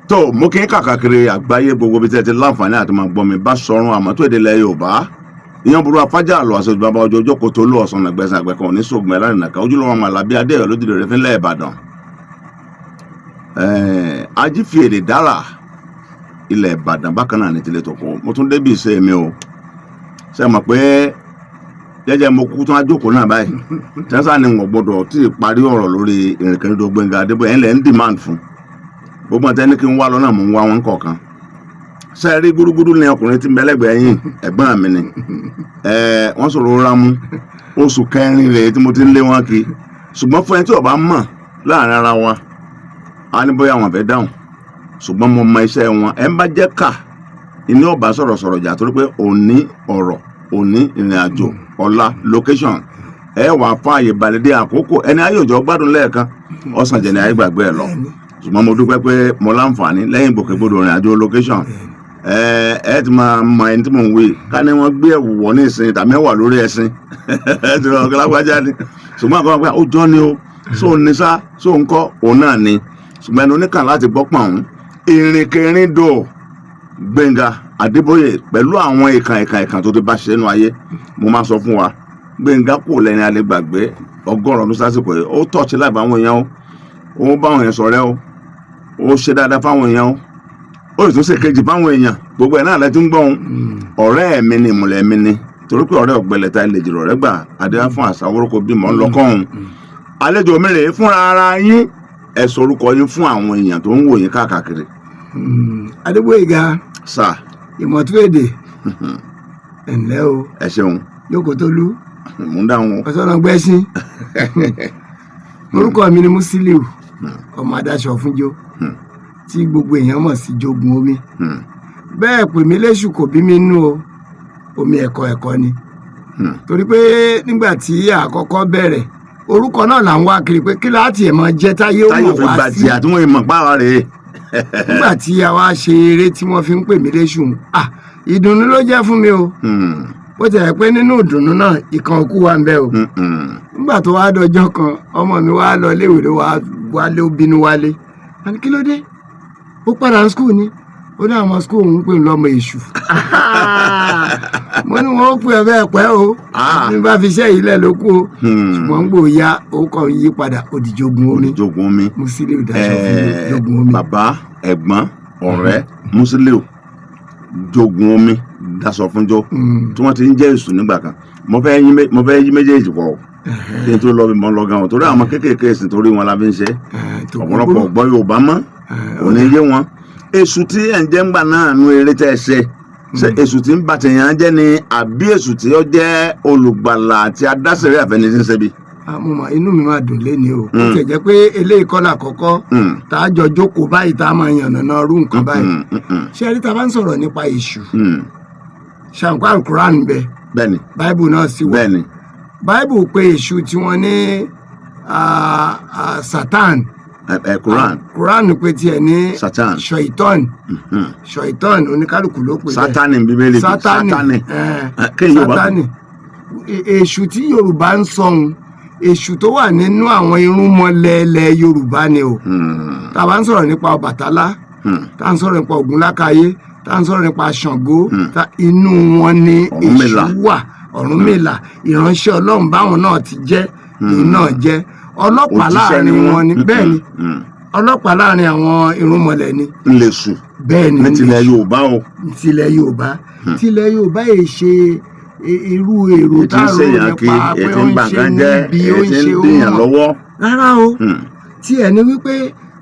tó mo kí n kàkàkiri àgbáyé gbogbo bí tẹ́ ti láǹfààní àti máa gbọ́ mi bá sọ̀rùn àmọ́ tó èdè ilẹ̀ Yorùbá ìyẹn burú afájà àlọ́ àṣejù bàbá ọjọ́ ọjọ́ kò tó lù ọ̀sán ẹgbẹ́sìn àgbẹ̀kan òní sóògùn ẹ̀ láti nàka ojúlówó ọmọ àlàbí adéyọ̀ lójúlé rẹ̀ fínlẹ̀ Ìbàdàn ajífi èdè dára ilẹ̀ Ìbàdàn bákan náà ní tilẹ̀ tó kù mo tún débi ìṣe mi o ṣe mọ̀ pé jẹ́jẹ́ mo kú tún ajókòó náà báyìí tẹ́sán ni wọ́n gbọ́dọ̀ tí ì parí ọ̀rọ̀ lórí ìrìnkèrindò Gbẹ́ngà Adébóyè ẹ̀ ń lẹ̀ ń demand fún gbogbo àtẹni kí n wá lọ́nà mò ń wá wọn kọ̀ọ̀kan ṣe rí gúdúgúdú ní ọkùnrin tí mẹlẹ́gbẹ̀ẹ́ yín ẹ̀gbọ́n mi ni wọ́n sọ̀rọ̀ rámú oṣù kẹrin rèé tí mo ti ń lé wọn kí ṣùgbọ́n fún ẹni tí ó bá mọ̀ láàrin ara wa a ní bóyá wọn fẹ́ dáhùn ṣùgbọ́n mo mọ iṣẹ́ wọn ẹ̀ ń bá jẹ́ kà ìní ọba sọ̀rọ̀ jà torí pé òní ọ̀rọ̀ òní ìrìn àjò ọ̀la location ẹ wà fààyè balẹ̀ dé àkókò ẹni ayé òjò gbádùn lẹ́ẹ̀kan ọ̀sán jẹ̀ ní ayé gbàgbé ẹ̀ lọ ṣùgbọ́n mo dúpẹ́ pé mo láǹfààní lẹ́yìn ìgbòkègbodò ìrìn àjò location ẹ ti máa mọ ẹni tí mò ń wé ká ní wọ́n gbé ẹ̀wù wọ̀ ní ìsìn tàbí ẹ̀wà lórí ẹṣin ẹ ti rọ ọ̀gá lágbájá ni ṣùgbọ́n àkọ́kọ́ pé ó jọ́ ni o sóò ní sá sóò ń kọ́ òun náà ni ṣùgbọ́n ẹni oníkàn láti gbọ́ pọ̀ ọ̀hún ìrìnkèrindò Gbẹ́ngà Adébóyè pẹ̀lú àwọn ìkàn tó ti bá ṣe nínú ayé mo máa sọ fún wa Gbẹ́ngà kò lẹ́ni alẹ́ gbàgbé ọgọ́rùn-ún ọdún sásìkò yìí ó tọ́ọ̀ṣì láì bá àwọn èèyàn ó bá àwọn èèyàn ṣọ̀rẹ́ ó ṣe dáadáa fáwọn èèyàn ó sì tún ṣe kejì fáwọn èèyàn gbogbo ẹ̀ náà lẹ́tí ń gbọ́n ọ̀rẹ́ mi ni ìmùlẹ̀ mi ni torí pé ọ̀rẹ́ ọ̀gbẹ́lẹ̀ ta ilé jìrọ̀ rẹ́ gbà adéwà fún àṣà orúkọ bímọ ńlọkọ́hún àlejò mi rèé fúnra ara yín ẹ sọ orúkọ yín fún àwọn èèyàn tó ń wò yín káàkiri. Adébóyèga sà ìmọ̀túwèdè ẹ̀ǹlẹ́ o ẹ ṣeun yókò tó lú mú dáhùn ọ̀sán gbẹ́sìn orúkọ mi ni Musiliu ọmọ adáṣọ fúnjó tí gbogbo èèyàn mọ̀ sí jogun omi bẹ́ẹ̀ pè mí léṣù kò bí mi nú o omi ẹ̀kọ́ ni torí pé nígbà tí àkọ́kọ́ bẹ̀rẹ̀ orúkọ náà là ń wá kiri pé kí láti ẹ̀ máa jẹ́ táyé ó mọ̀ wá sí àtúnwò ìmọ̀ pààrọ̀ rèé nígbà tí a wá ṣe eré tí wọ́n fi ń pè mí léṣù ìdùnnú ló jẹ́ fún mi o bó ti rẹ̀ pé nínú ìdùnnú náà ìkan òkú wa ń bẹ o nígbà tó wá dọjọ́ kan ọmọ mi wá lọ léèwé ló wálé ó bínú wálé àní kí ló dé ó padà ní skul ni ó ní àwọn skul òun pè ń lọ́mọ èṣù mo ní wọn ó pè ẹ bẹ́ẹ̀ pẹ́ o ní bá fi iṣẹ́ yìí lẹ̀ ló kú o ṣùgbọ́n gbò ya orúkọ yí padà ó di jogun omi Musiliu dáṣọ fún jogun omi. bàbá ẹ̀gbọ́n ọ̀rẹ́ Musiliu jogun omi daṣọ fúnjó tí wọ́n ti ń jẹ́ èṣù nígbà kan mo fẹ́ yí méjèèjì pọ̀ kí n tó lọ bí mo lọ gan o torí àwọn kéékèèké ẹ̀sìn torí wọn la fi ń ṣe ọ̀pọ̀lọpọ̀ ọ̀gbọ́n Yorùbá mọ́ òní yé wọn èṣù tí ẹ̀ ń jẹ́ ńgbà náà nu eré tẹ́ ẹ ṣe èṣù tí ń bá tèèyàn jẹ́ ni àbí èṣù tí ó jẹ́ olùgbàlà àti adásẹ̀rẹ́ àfẹni tí ń ṣe bí. mo mọ inú mi máa dùn léni o ó tẹ̀ jẹ́ pé eléyìí kọ́ làkọ́kọ́ tá a jọ jókòó báyìí tá a máa yànnàná rú nǹkan báyìí ṣé ẹ rí ta bá ń sọ̀rọ̀ nípa èṣù ṣàǹkó Quran bẹ báìbù náà sì wà báìbù pé èṣù tí wọ́n ní Satan Quran pé tiẹ̀ ní ṣọ̀ìtọ́n oníkálukú ló pè Sátánì bíbélì Sátánì èṣù tí Yorùbá ń sọ̀hún èṣù tó wà nínú àwọn irúnmọlẹ̀ Yorùbá ni o tá a bá ń sọ̀rọ̀ nípa Ọbàtálá tá a ń sọ̀rọ̀ nípa Ògúnlákayé tá a ń sọ̀rọ̀ nípa Ṣàngó inú wọn ni èṣù wà Ọ̀rúnmìlà ìránṣẹ́ Ọlọ́run báwọn náà ti jẹ́ òun náà jẹ́ ọlọ́pàá láàrin wọn ni bẹ́ẹ̀ ni ọlọ́pàá láàrin àwọn irúnmọlẹ̀ ni. ńlẹ̀sù bẹ́ẹ̀ ni ní tilẹ̀ Yorùbá o. tilẹ̀ Yorùbá yìí ṣe irú èrò táàrò nípa pé ó ń ṣe níbi ó ń ṣe ó mọ̀ rárá o tí ẹni wípé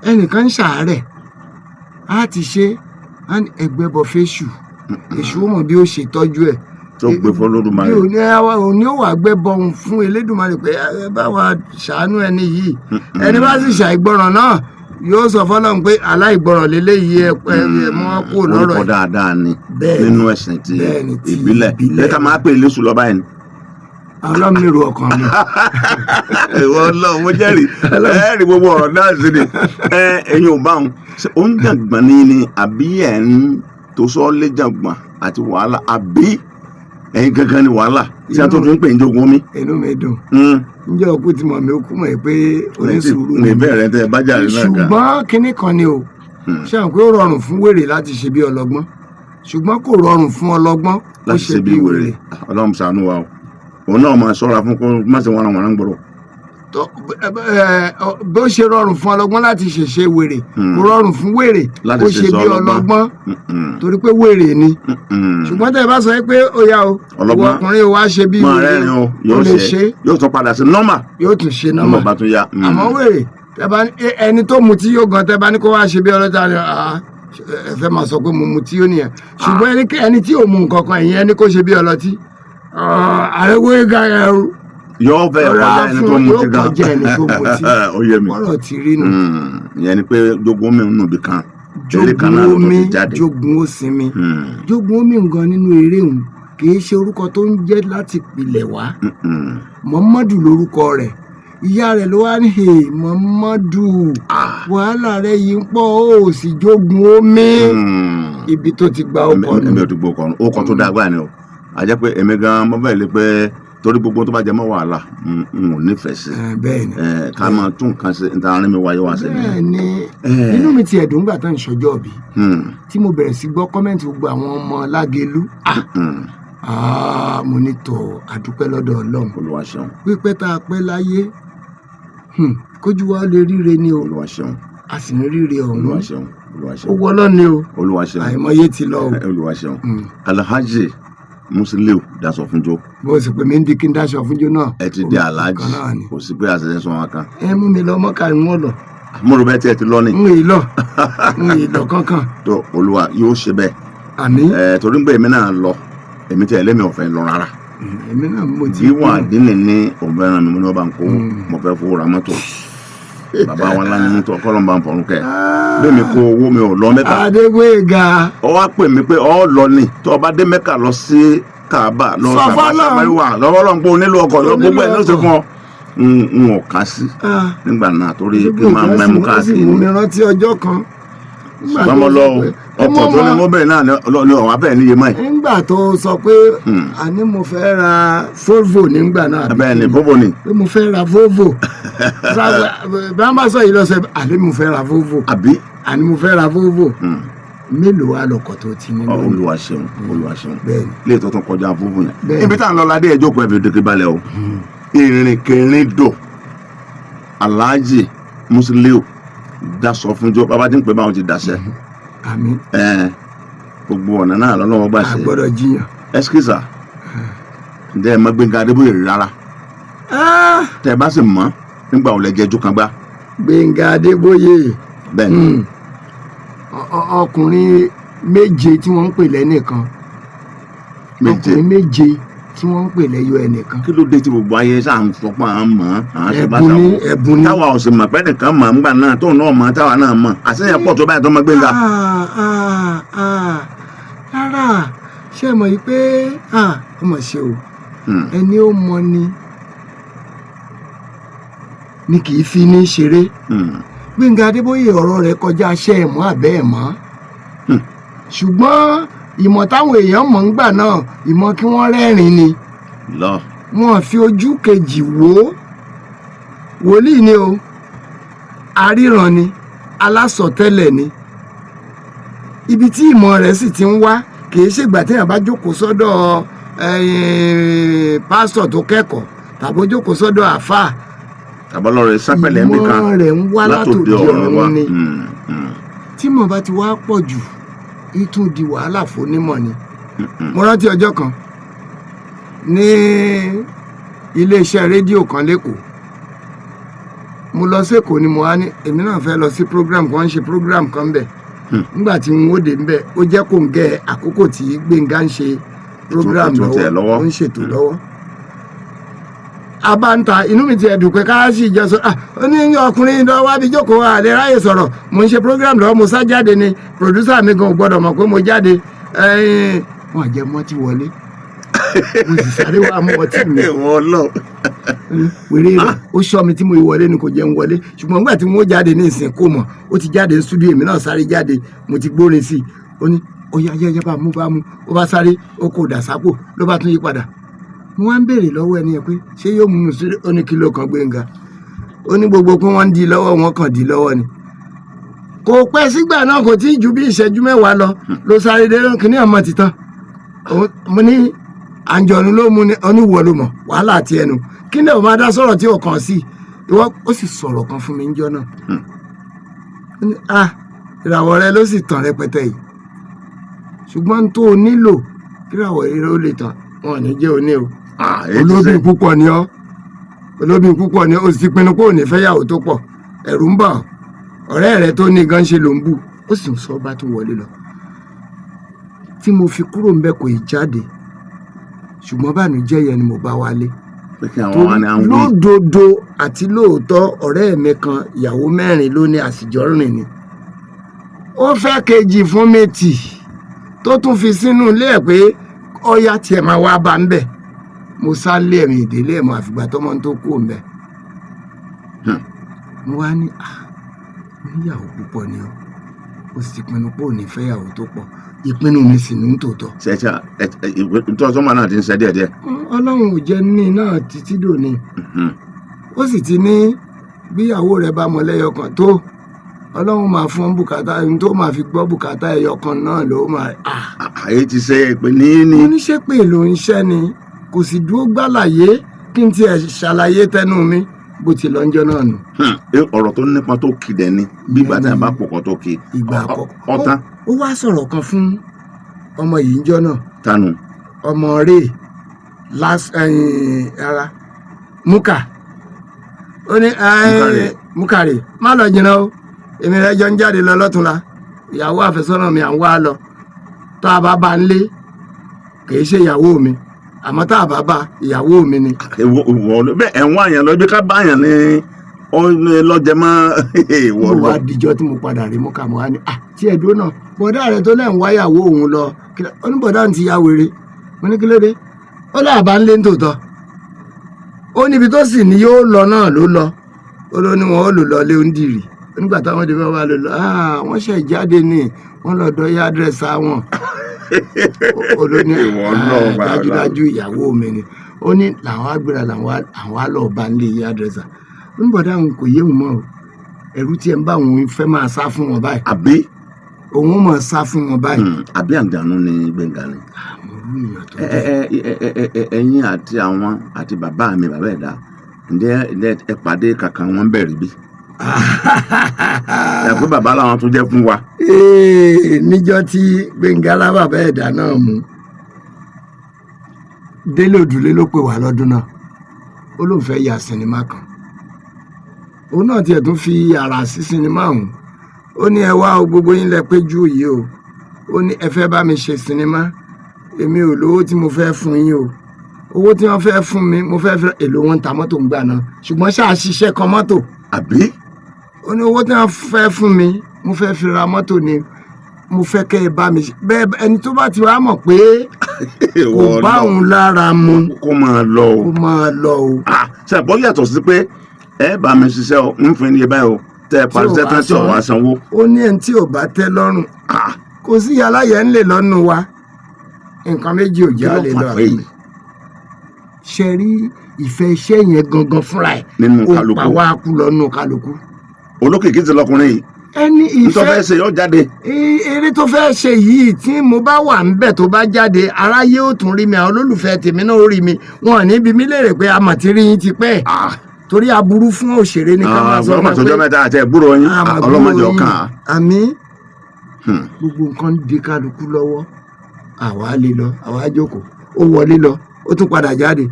ẹnìkan ń ṣàárẹ̀ á ti ṣe ẹgbẹ́bọ fẹ́ṣù èṣù ó mọ̀ bí ó ṣe tọ́jú ẹ̀ tó gbé fọlọ́dúnmáre. òní ó wà gbẹ́bọ fún Elédùmarè pé ẹ bá wa ṣàánú ẹni yìí ẹni bá sì ṣàìgbọràn náà yóò sọ fọlọ́run pé aláìgbọràn lélẹ́yìí ẹ mọ́ kó lọ́rọ̀ ẹ̀. orúkọ dáadáa ni nínú ẹ̀sìn ti ìbílẹ̀ ẹ ká máa pè é léṣù lọ́ba yẹn. ọlọ́mìnirò ọkàn mi. ìwọ Ọlọ́run mo jẹ́rìí ẹ̀ẹ́rì gbogbo ọ̀rọ̀ náà sí ni ẹ̀yin ò bá wọn ó ń jàgbọ́n ní àbí ẹ̀ ń tó sọ lé jàgbọ́n àti wàhálà àbí ẹ̀yin gangan ni wàhálà tí a tó fi ń pè ń jogun omi. inú mi dùn njẹ́ òkú ti mọ̀ mi ó kú mọ̀ pé onísùúrù ní bẹ́ẹ̀ rẹ tẹ bájà rí náà ga. ṣùgbọ́n kinní kan ni o ṣé àwọn pé ó rọrùn fún wèrè láti ṣe bí ọlọ́gbọ́n ṣùgbọ́n kò rọrùn fún ọlọ́gbọ́n láti ṣe bí wèrè. Ọlọ́run ṣàánú wa o òun náà máa ṣọ́ra fún kó má ṣe wọn àwọn gbọ́dọ̀. bó ṣe rọrùn fún ọlọ́gbọ́n láti ṣèṣe wèrè kò rọrùn fún wèrè kó ṣe bí ọlọ́gbọ́n torí pé wèrè ni ṣùgbọ́n tẹ́ ẹ bá sọ pé ó yá o ìwọ ọkùnrin wa ṣe bí wèrè yóò lè ṣe yóò tún padà sí nọ́mà yóò tún ṣe nọ́mà bá tún yá. àmọ́ wèrè ẹni tó mutí yóò gan tẹ́ bá ní kó wá ṣe bí ọlọ́ta ni ẹ fẹ́ máa sọ pé mo mutí ó nìyẹn ṣùgbọ́n ẹni tí ò mu nǹkan kan ìyẹn ẹni kó ṣe bí ọlọ́tí àrẹ́wé ga ẹrù yóò fẹ́ kọjá ẹni tó mutí gan yóò kọjá ẹni tó mutí ó yé mi ọ̀rọ̀ ti rí nù. ìyẹn ni pé jogun omi nínú ibì kan jogun omi jogun ó sinmi jogun omi nǹkan nínú eré òun kì í ṣe orúkọ tó ń jẹ́ láti pilẹ̀ wá Muhammadu lórúkọ rẹ̀ ìyá rẹ̀ ló wá ní Muhammadu wàhálà rẹ̀ yìí ń pọ̀ ó sì jogun omi ibi tó ti gba ọkọ̀ nù. èmi ò ti gbọ́ ọkọ̀ nù ọkọ̀ tó dáa ni o àjẹ́ pé èmi gan mo bẹ́ẹ̀ lé pé torí gbogbo tó bá jẹ mọ́ wàhálà n ò nífẹ̀ẹ́ sí ká máa tún nǹkan ṣe níta arín mi wáyé wá sí mi. bẹ́ẹ̀ni inú mi ti ẹ̀dùn gbà tán ìṣọjọ́ bí tí mo bẹ̀rẹ̀ sí gbọ́ kọ́mẹ́ǹtì gbogbo àwọn ọmọ Lágelú mo ní tọ̀ àdúpẹ́ lọ́dọ̀ Ọlọ́run Olúwa ṣeun pípẹ́ tá a pẹ́ láyé kójú wa lè ríre ni o Olúwa ṣeun a sì ní ríre ọ̀hún Olúwa ṣeun Olúwa ṣeun ó wọ́lọ́ ni o Olúwa ṣeun àìmọye ti lọ o Olúwa ṣeun Alhaji Musiliu Dasofunjo bó sì pè mí ń di kí n dáṣọ fúnjó náà ẹ ti di Alhaji kò sí pé àṣẹṣẹ sọ wọn kan. ẹ mú mi lọ mọ́kà ń wọ́n lọ. mo rò bẹ́ẹ̀ tí ẹ ti lọ ni. ń yìí lọ kankan. tó Olúwa yóò ṣe bẹ́ẹ̀. àmín. torí ń gbé èmi náà lọ èmi tí ẹ lẹ́mi ọ̀fẹ́ lọ rárá. èmi náà mo ti. bí wọn àdínlẹ ní òǹfẹ́ràn mi ní ọba ń kó mo fẹ́ fowó ra mọ́tò bàbá wa ńlá nínú tó kọ́lọ́mbà ń fọ̀rùn kẹ́ bẹ́ẹ̀ mi kó owó mi ò lọ Mẹ́kà. Adégbéga. ọ wá pè mí pé ọ lọ ni tó o bá dé Mẹ́kà lọ sí Kaaba lọ sàbàṣàbàríwà lọ́wọ́ lọ́n pé o nílò ọkọ̀ gbogbo ẹ̀ ló ṣe fún ọ. n ò kà sí nígbà náà torí kí n máa mẹ́mu káàkiri. mo rántí ọjọ́ kan. ṣùgbọ́n mo lọ ọkọ̀ tó ní mo bẹ̀rẹ̀ náà ní ọ̀wá bẹ́ẹ̀ níye mọ́ ẹ̀. nígbà tó sọ pé àní mo fẹ́ ra Volvo nígbà náà. bẹ́ẹ̀ ni Volvo ni. pé mo fẹ́ ra Volvo. bá ń bá sọ yìí lọ́sẹ̀ àní mo fẹ́ ra Volvo. àbí. àní mo fẹ́ ra Volvo. mélòó wà lọkọ̀ tó ti ní lónìí. Olúwa ṣeun Olúwa ṣeun bẹ́ẹ̀ni lè tó tún kọjá Volvo yẹn. ibi tá à ń lọ ládé ẹjọ́ kọ ẹ̀fẹ̀ dèkè balẹ̀ o. ìrìnkèrindò Alhaji Musiliu Dasofunjo bàbá tí ń pè báwọn ti dàṣẹ. àmín. gbogbo ọ̀nà náà lọ́lọ́wọ́ gbà ṣe. àgbọ̀dọ̀ jiyàn. ẹskísà ǹjẹ́ ẹ mọ Gbẹ́ngà Adébóyè rárá. tẹ ẹ bá sì mọ̀ nígbà wo lẹ jẹjú kan gbá. Gbẹ́ngà Adébóyè. bẹ́ẹ̀ni. ọkùnrin méje tí wọ́n ń pè lẹ́nìkan. ọkùnrin méje tí wọ́n ń pè lẹ́yọ ẹnìkan. kí ló dé tí gbogbo ayé sáà ń sọpọ̀ à ń mọ̀ à ń ṣe bá ẹ̀bùn ni ẹ̀bùn ni. táwa ò sì mọ̀ pé nìkan mọ̀ ńgbà náà tóun náà mọ̀ táwa náà mọ̀ àṣeyàn pọ̀ tó báyìí tó mọ Gbẹ́ngà. rárá ṣé ẹ mọ̀ yìí pé ọmọ ṣe o ẹni ó mọ ni kì í fi ní ṣeré. Gbẹ́ngà Adébóyè ọ̀rọ̀ rẹ̀ kọjá aṣẹ́ ẹ̀mọ́ àbẹ́ ẹ̀mọ́ ṣùgbọ́n ìmọ̀ táwọn èèyàn mọ̀ ń gbà náà ìmọ̀ kí wọ́n rẹ́rìn ni wọ́n fi ojú kejì wò ó wòlíì ni o aríran ni alásọtẹ́lẹ̀ ni ibi tí ìmọ̀ rẹ̀ sì ti ń wá kìí ṣègbà téèyàn bá jókòó sọ́dọ̀ pásítọ̀ tó kẹ́kọ̀ọ́ tàbí ó jókòó sọ́dọ̀ àáfàá tàbọ́lọ́rẹ̀ sápẹ̀lẹ̀ ń bí kan ìmọ̀ rẹ̀ ń wá látòdì ọ̀run ni tí mọ̀ bá ti wá pọ̀ jù ìtún di wàhálà fónímọ̀ ni. mo rántí ọjọ́ kan ní iléeṣẹ́ rédíò kan lẹ́kọ̀ọ́ mo lọ sẹ́kọ̀ọ́ ni mo wá ní èmi náà fẹ́ lọ sí program kan ń ṣe program kan bẹ̀ nígbà tí n ó dé ń bẹ̀ ó jẹ́ kó ń gẹ àkókò tí Gbẹ́ngà ń ṣe program lọ́wọ́ ó ń ṣètò lọ́wọ́ abanta inú mi ti ẹ̀dùn pé ká sì jọ sọ ó ní ọkùnrin lọ wá bí jókòó àlè ráyè sọ̀rọ̀ mo ń ṣe program lọ́wọ́ mo sá jáde ni producer mi gan gbọ́dọ̀ mọ̀ pé mo jáde wọ́n jẹ́ mọ́tì wọlé mo sì sáré wá mọ́tì mi wèrè rẹ̀ ó sọ mi tí mo wọlé ni kò jẹ́ ń wọlé ṣùgbọ́n nígbà tí mo jáde ní ìsìn kò mọ̀ ó ti jáde studio èmi náà sáré jáde mo ti gbórin sí i ó ní ó yá bá mú ó bá sáré ó kò dà sápò ló bá tún yí padà mo wá ń béèrè lọ́wọ́ ẹni yẹn pé ṣé yóò mú mi sí ó ní kí ló kan Gbẹ́ngà ó ní gbogbo pé wọ́n ń di lọ́wọ́ wọn kàn di lọ́wọ́ ni kò pẹ́ sígbà náà kò tí ì ju bí ìṣẹ́jú mẹ́wàá lọ ló sáré dé náà kíní ọmọ ti tán mo ní àǹjọ̀nù ló mú ní oníwọ̀ ló mọ̀ wàhálà àti ẹnu kí ni ò máa dá sọ̀rọ̀ tí ò kàn sí ìwọ ó sì sọ̀rọ̀ kan fún mi níjọ́ náà ó ní ìràwọ̀ rẹ ló sì tàn rẹpẹtẹ yìí ṣùgbọ́n tó o nílò kí ìràwọ̀ rẹ ó lè tàn wọn ò ní jẹ́ oní o olóbì púpọ̀ ni ọ́ olóbì púpọ̀ ni ó sì pinnu pé ò ní fẹ́yàwó tó pọ̀ ẹ̀rù ń bà ọ́ ọ̀rẹ́ rẹ tó ní gan ṣe ló ń bù ó sì ń sọ bá tún wọlé lọ tí mo fi kúrò ń bẹ kò ì jáde ṣùgbọ́n bànújẹ́ yẹn ni mo bá wálé lódodo àti lóòótọ́ ọ̀rẹ́ mi kan ìyàwó 4 ló ní àsìjọ́ rìn ni ó fẹ́ kejì fún méjì tó tún fi sínú ilé ẹ̀ pé ọ̀yá tiẹ̀ máa wá bá ń bẹ̀ mo sá lé ẹ̀mí ìdílé ẹ̀ mọ́ àfìgbà tọ́mọ tó kú òun bẹ̀ mo wá ní oníyàwó púpọ̀ ni ó sì pinnu pé ò ní fẹ́yàwó tó pọ̀ ìpinnu mi sì ní tòótọ́. ṣẹṣẹ ìtọ́ sọ́mọ náà ti ń ṣe díẹ̀díẹ̀. ọlọ́run ò jẹ́ ní náà títí dòní ó sì ti ní bíyàwó rẹ̀ bá mọ lẹ́yọ kan tó ọlọ́run máa fún bùkátà ẹni tó máa fi gbọ́ bùkátà ẹyọ kan náà ló máa. àyè ti ṣe pé ní. oníṣẹ́pè ló ń ṣẹ́ ni kò sì dúró gbàlàyé kí n tiẹ̀ ṣàlàyé tẹnu mi bó ti lọ́njọ́ náà nù. ọ̀rọ̀ tó nípa tó kì dẹ̀ ni bí ìgbà tí a bá pọ̀ kọ́ tó kì. ìgbà àkọ́kọ́ ọ̀tán. ó wá sọ̀rọ̀ kan fún ọmọ yìí ńjọ́ náà. tanu. ọmọ rẹ̀ ara múkà ó ní múkàrè má lọ jìnnà o èmi rẹ jọ ń jáde lọ lọ́túnla ìyàwó àfẹ́sọ́nà mi à ń wá lọ tá a bá bá ń lé kì í ṣe ìyàwó mi àmọ́ tá a bá bá ìyàwó mi ni. bẹ́ẹ̀ ẹ̀ ń wá àyàn lọ bí ká bá àyàn ní lọ́jẹ̀ mọ́ ìwọ lọ. mo wá dijọ́ tí mo padà rí múkà mo wá ní tí ẹ̀ dúró náà bọ̀dá rẹ̀ tó lẹ́ ń wáyàwó òun lọ oníbọ̀dá ti ya wèrè mo ní kí ló dé ó lọ́ àbá ń lé nítòótọ́ ó níbi tó sì ní yóò lọ náà ló lọ ó ló ní wọn ó lò lọ lé oúnjìrì nígbà táwọn ọdẹ bá wà lò lọ wọ́n ṣe jáde ní wọ́n lọ dọ́ yá àdírẹ́sì àwọn olóní dájúdájú ìyàwó mi ni ó ní làwọn agbèrè àwọn àlọ́ bá ń lé yá àdírẹ́sì oníbọ̀dá àwọn kò yé wọn mọ́ o ẹ̀rù tí ẹ̀ ń bá òun fẹ́ máa sá fún wọn báyìí. àbí. òun máa sá fún wọn báyìí. àbí àǹdàánú ni Gbénga ni. ẹ̀yin àti àwọn àti bàbá mi bàbá ẹ̀dá ǹjẹ́ ẹ pàdé kankan wọn bẹ̀rẹ̀ bí. ẹ pé bàbá làwọn tún jẹ́ fún wa. níjọ́ tí Gbénga bàbá ẹ̀dá náà mú Délé Òdùlé ló pè wá lọ́dún náà ó lóun fẹ́ ya sinimá kan òun náà tiẹ̀ tún fi ara sí sinimá ọ̀hún ó ní ẹ wá o gbogbo yín lẹ péjú yìí o ó ní ẹ fẹ́ bá mi ṣe sinimá èmi ò lówó tí mo fẹ́ fún yín o owó tí wọ́n fẹ́ fún mi mo fẹ́ èlò wọn ta mọ́tò ń gbà náà ṣùgbọ́n ṣáà ṣiṣẹ́ kan mọ́tò. àbí. ó ní owó tí wọ́n fẹ́ fún mi mo fẹ́ fi ra mọ́tò ni mo fẹ́ kẹ́ ẹ bá mi ṣe bẹ́ẹ̀ ẹni tó bá ti wá mọ̀ pé kò bá òun lára mu kó máa lọ o. kó máa lọ o. ṣe àbọ̀ yàtọ̀ sí pé ẹ bá mi ṣiṣẹ́ o ń fún ní báyìí o tẹ ẹ parí sẹ́tàn tí ò wá sanwó. ó ní ẹni tí ò bá tẹ́ lọ́rùn kò sí aláyẹ̀ ń lè lọ́nu wa nǹkan méjì ò já lè lọ àbí. ṣe rí ìfẹ́ iṣẹ́ yẹn gangan fúnra ẹ̀ ó pa wá kú lọ́nu kálukú. olókìkí ti lọkùnrin yìí. ẹni ìfẹ́ tó fẹ́ ṣe yóò jáde. eré tó fẹ́ ṣe yìí tí mo bá wà ń bẹ̀ tó bá jáde aráyé ó tún rí mi àwọn olólùfẹ́ tèmi náà ó rí mi wọn ò ní bi mí léèrè pé a mà ti rí yín ti pẹ́ torí aburú fún òṣèré ní ká máa sọ pé ọlọ́mọdé mẹ́ta àti ẹ̀gbúrò yín ọlọ́mọdé ọkàn. àmì gbogbo nǹkan di kálukú lọ́wọ́ àwa lè lọ àwa jókòó ó wọlé lọ ó tún padà jáde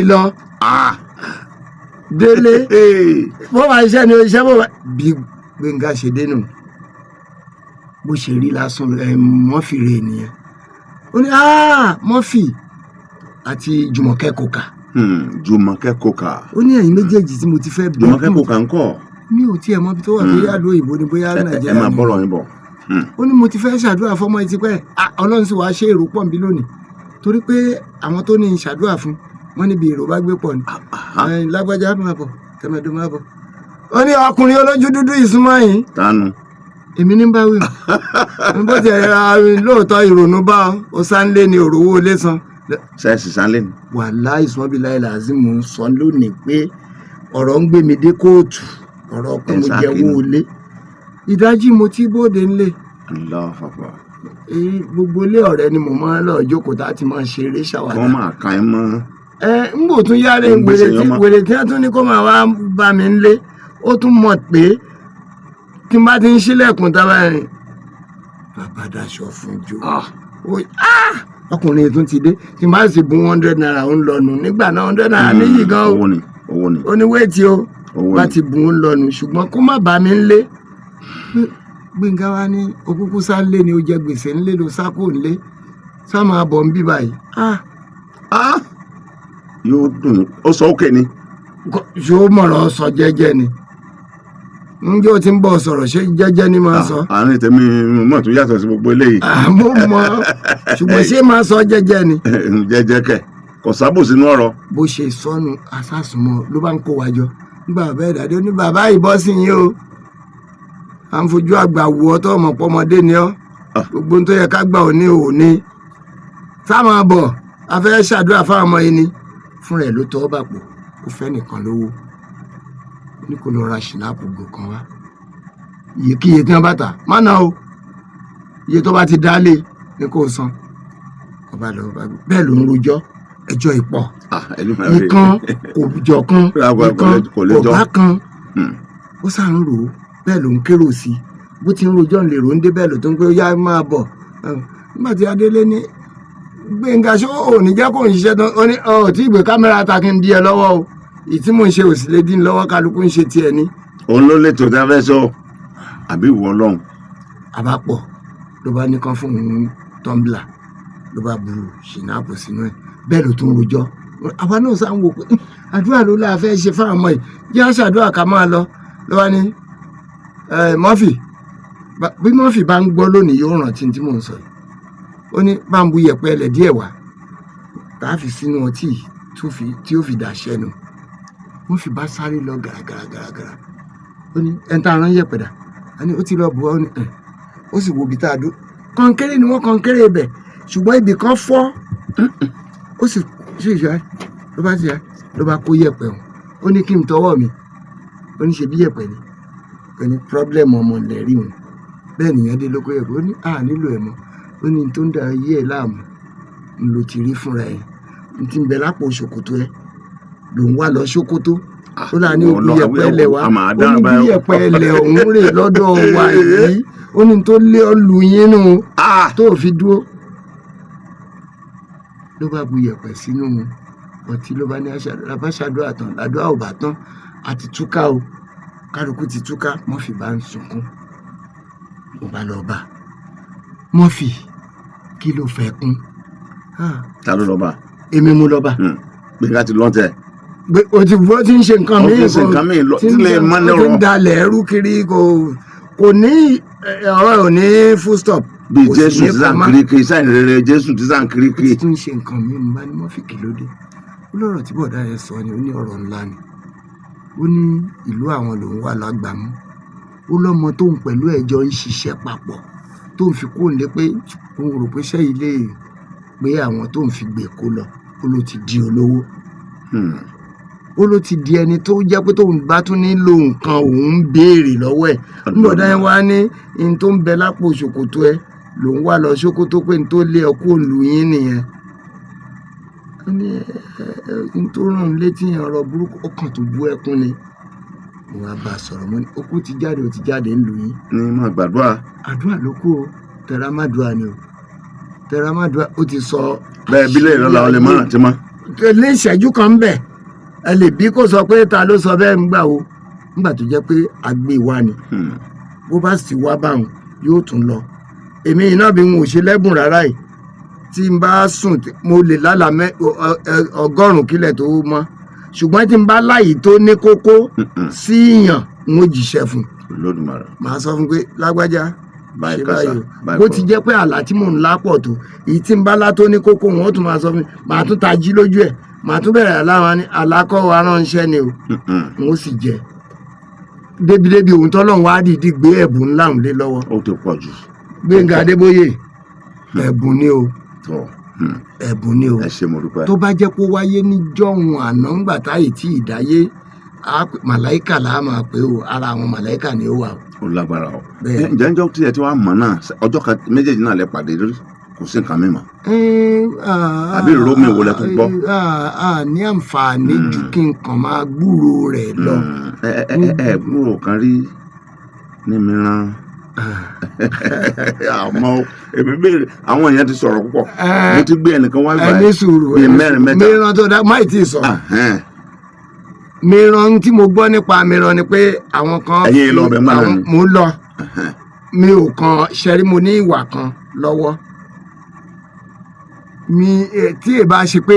lọ Délé bó máa iṣẹ́ ni iṣẹ́ bó máa bí Gbénga ṣe dénú bó ṣe rí lásán Murphy rè nìyẹn ó ní Murphy àti Jùmọ̀kẹ́ Kòkà. Jùmọ̀kẹ́ Kòkà. ó ní ẹ̀yin méjèèjì tí mo ti fẹ́ bẹ́ẹ̀. Jùmọ̀kẹ́ Kòkà ń kọ́. mi ò tiẹ̀ mọ̀ bí tó wà bóyá ló òyìnbó ni bóyá Nàìjíríà ni. ẹ máa bọ́rọ̀ yín bọ̀. ó ní mo ti fẹ́ ṣàdúrà fọmọ yìí tipẹ́ Ọlọ́run sì wá ṣe èrò pọ̀ nbí lónìí torí pé àwọn tó ní ṣàdúrà fún wọn níbi èrò bá gbé pọ̀ ni. lágbájá máa bọ̀ tẹ̀mẹ̀dó máa bọ̀. ó ní ọkùnrin olójú dúdú ìsúnmọ́ yìí. tánu. èmi ní báwí bó ti lóòótọ́ ìrònú bá ọ sáńlé ni òrówó lé san. sẹ́ẹ̀sì sáńlé ni. wàláhì ìsúnmọ́bí láì làásìmù ń sọ lónìí pé ọ̀rọ̀ ń gbé mi dé kóòtù ọ̀rọ̀ ọkùnrin mo jẹ́wọ́ olé ìdájí mo ti bóde ńlé Allahu Akbar. gbogbo ilé ọ̀rẹ́ ni mo máa ń lọ jókòó tá a ti máa ṣeré ṣàwádà. Wọ́n máa ka ẹ mọ́. ń bò tún yára wèrè tí wọ́n tún ní kó máa wá bá mi ńlé ó tún mọ̀ pé tí n bá ti ń ṣílẹ̀kùn tábà rìn bàbá daṣọ fún jù ọkùnrin tún ti dé tí n bá sì bún 100 naira ó ń lọnu nígbà náà 100 naira níyì gan o owó ni ó ní wéètì o bá ti bún ó ń lọnu ṣùgbọ́n kó má bá mi ńlé. Gbénga wa ní òkúkú sá ńlé ni ó jẹ gbèsè ńlé ló sá kò ńlé sá máa bọ̀ ń bí báyìí. Yóò dùn ó sọ òkè ni. yóò mọ̀rọ̀ sọ jẹ́jẹ́ ni njẹ́ o ti ń bọ̀ sọ̀rọ̀ ṣé jẹ́jẹ́ ni máa sọ. àárín tèmi mọ̀ tó yàtọ̀ sí gbogbo eléyìí. mo mọ ṣùgbọ́n ṣé máa sọ jẹ́jẹ́ ni. jẹ́jẹ́ kẹ̀ kò sábò sínú ọ̀rọ̀. bó ṣe sọnù asásùnmọ́ ló bá ń kó wa jọ nígbà bàbá ìdádé ó ní bàbá ìbọn sí yín o à ń fojú àgbà wò ọ́ tó ọmọ pọ́mọdé ni ọ́ gbogbo tó yẹ ká gbà ọ́ ní òní sáwọn bọ̀ a fẹ́ ṣàdúrà fáwọn ọmọ yìí ni fún rẹ̀ ló tọ́ bà pò ó fẹ́ nìkan lówó ní kò lọ ra ṣìnáàpù gbò kan wá iyekíye tí wọ́n bá tà má ná o iye tó bá ti dálé ni kò san ọba lọ bẹ́ẹ̀ ló ń rojọ́ ẹjọ́ ìpọ̀ ìkan kò jọ kan ìkan kò bá kan ó sá ń rò ó bẹ́ẹ̀ ló ń kérò sí i bó ti ń rojọ́ ń lè rò ń dé bẹ́ẹ̀ ló tó ń pé ó yá máa bọ̀ nígbà tí adélé ní Gbénga ṣó ò ní jẹ́ kó ń ṣiṣẹ́ tán ó ní ọ̀ tí ìgbé kámẹ́rà ta kí n di ẹ lọ́wọ́ o ìtí mò ń ṣe òsì lè dín lọ́wọ́ kálukú ń ṣe tiẹ̀ ní. òun ló lè tó tá a fẹ́ sọ àbí ìwọ Ọlọ́run. àbápọ̀ ló bá ní kan fún òun tọ́ḿbìlà ló bá bu ṣìnáàpù sínú ẹ̀ bẹ́ẹ̀ ló tún rojọ́ àwa náà sá ń wò pé àdúrà ló láà fẹ́ ṣe fáwọn ọmọ yìí jẹ́ àṣàdúrà ká máa lọ ló wá ní Murphy bí Murphy bá ń gbọ́ lónìí yóò rántí tí mò ń sọ yìí ó ní bá ń bu yẹ̀pẹ̀ ẹlẹ̀ díẹ̀ wá tá a fi sínú ọtí tí ó fi dàṣẹ́ nu wọ́n fi bá sáré lọ gàràgàràgàrà ó ní ẹni tá a rán yẹ̀pẹ̀ dà á ní ó ti lọ bù ọ́ ní ó sì wo ibi tá a dó kọ̀ǹkéré ni wọ́n kọ̀ǹkéré ibẹ̀ ṣùgbọ́n ibì kan fọ́ ó sì ṣe ló bá ti yá ló bá kó yẹ̀pẹ̀ hàn ó ní kí n tọwọ́ mi ó ní ṣe bí yẹ̀pẹ̀ ni ó ní pírọ́blẹ̀mù ọmọ ilẹ̀ rí wọn bẹ́ẹ̀ nìyẹn dé lóko yẹ̀pẹ̀ ó ní nílò ẹ̀ mọ́ ó ní tó ń da ayé ẹ̀ láàmú ń lo ti rí fúnra ẹ̀ ń ti ń bẹ lápò ṣòkòtó ẹ̀ ló ń wá lọ ṣòkòtó ó là ní òbí yẹ̀pẹ̀ ẹlẹ̀ wa ó ní bí yẹ̀pẹ̀ ẹlẹ̀ ọ̀hún rè lọ́dọ̀ wa yìí ó ní tó lé ọ lù yín nù tó fi dúró ló bá bu yẹ̀pẹ̀ sínú ọtí ló bá ní àbáṣadúrà tán làdúrà ò bá tán àti túká o kálukú ti túká Murphy bá ń sunkún ó bá lọ bá Murphy kí ló fẹ́ kún. ta ló lọ bá. èmi mú lọ bá. Gbénga ti lọ́n tẹ̀. o ti ń ṣe nǹkan míì lọ tí lè mọ́ ní o ti ń dalẹ̀ ẹrú kiri kò ní ọ̀rọ̀ ò ní full stop. bí Jésù ti sàn kirikiri sáyìn rere Jésù ti sàn kirikiri. o ti ń ṣe nǹkan míì mo bá ní Murphy kí ló dé ó lọ́rọ̀ tí bọ̀dá yẹn sọ ni ó ní ọ̀rọ̀ ńlá ni ó ní ìlú àwọn lòun wà lágbàmú ó lọ́mọ tóun pẹ̀lú ẹ̀jọ́ ń ṣiṣẹ́ papọ̀ tó ń fi kó lé pé òun rò pé iṣẹ́ ilé pé àwọn tó ń fi gbè kó lọ ó ló ti di olówó ó ló ti di ẹni tó jẹ́ pé tóun bá tún nílò nǹkan òun ń béèrè lọ́wọ́ ẹ̀ nígbàdá yẹn wá ní n tó ń bẹ lápò ṣòkòtò ẹ lòun wá lọ ṣòkòtò pé n tó lé ọkọ òlù yín nìyẹn ó ní n tó rán létí ọ̀rọ̀ burúkú ọkàn tó bú ẹkún ni mo wá bá a sọ̀rọ̀ mo ní okú ti jáde ó ti jáde ń lù yín. ní máa gbàdúrà. àdúrà ló kù o tẹra má dùà ni o tẹra má dùà ó ti sọ. bẹ́ẹ̀ bílẹ̀ ìrọ̀lá ọ̀lẹ́ mọ́ràn tí mọ́. ní ìṣẹ́jú kan ń bẹ̀ ẹ lè bí kò sọ pé ta ló sọ bẹ́ẹ̀ ń gbà o nígbà tó jẹ́ pé àgbè wa ni bó bá sì wá báwọn yóò tún lọ èmi iná bí n ò ṣe lẹ́bùn rárá yìí tí n bá sùn mo lè lálàá 100 kílẹ̀ tó mọ́ ṣùgbọ́n tí n bá láyìí tó ní kókó sí ìyàn n ó jíṣẹ́ fún un màá sọ fún pé lágbájá ṣe báyìí bó ti jẹ́ pé àlá tí mò ń lá pọ̀ tó èyí tí n bá lá tó ní kókó wọn ó tún máa sọ fún mi màá tún tají lójú ẹ̀ màá tún bẹ̀rẹ̀ aláwọn ní alákọ̀ aránṣẹ́ ni o n ó sì jẹ débi ohun tọ́lọ́run wá dìídì gbé ẹ̀bùn ńlá ń lé lọ́wọ́. ó ti pọ̀ jù. Gbénga Adébóyè ẹ̀bùn ni o ẹ̀bùn ni o ẹ ṣé mo dúpẹ́. tó bá jẹ́ kó wáyé níjọ́hun àná ńgbà táyì tí ìdáyé màláìkà là á máa pè ó ara àwọn màláìkà ni ó wà o. ó lágbára o. Bẹ́ẹ̀. ǹjẹ́ ǹjọ́ tí ẹ ti wá mọ̀ náà ọjọ́ kan méjèèjì náà lẹ pàdé rí kò sí nǹkan mímọ́. àbí ìró mi wo lẹ tún gbọ́. ní àǹfààní ju kí n kàn máa gbúrò rẹ̀ lọ. gbúrò kan rí ní mìíràn. àmọ́ èmi béèrè àwọn èèyàn ti sọ̀rọ̀ púpọ̀ mo ti gbé ẹnìkan wá gbà ẹni sùúrù bíi mẹ́rin mẹ́ta. mìíràn tó dá máì tí ì sọ. mìíràn tí mo gbọ́ nípa mìíràn ni pé àwọn kan ẹ̀yin lọ ọbẹ̀ máa ní. mo lọ mi ò kan ṣẹ́rí mo ní ìwà kan lọ́wọ́ mi tí ì bá ṣe pé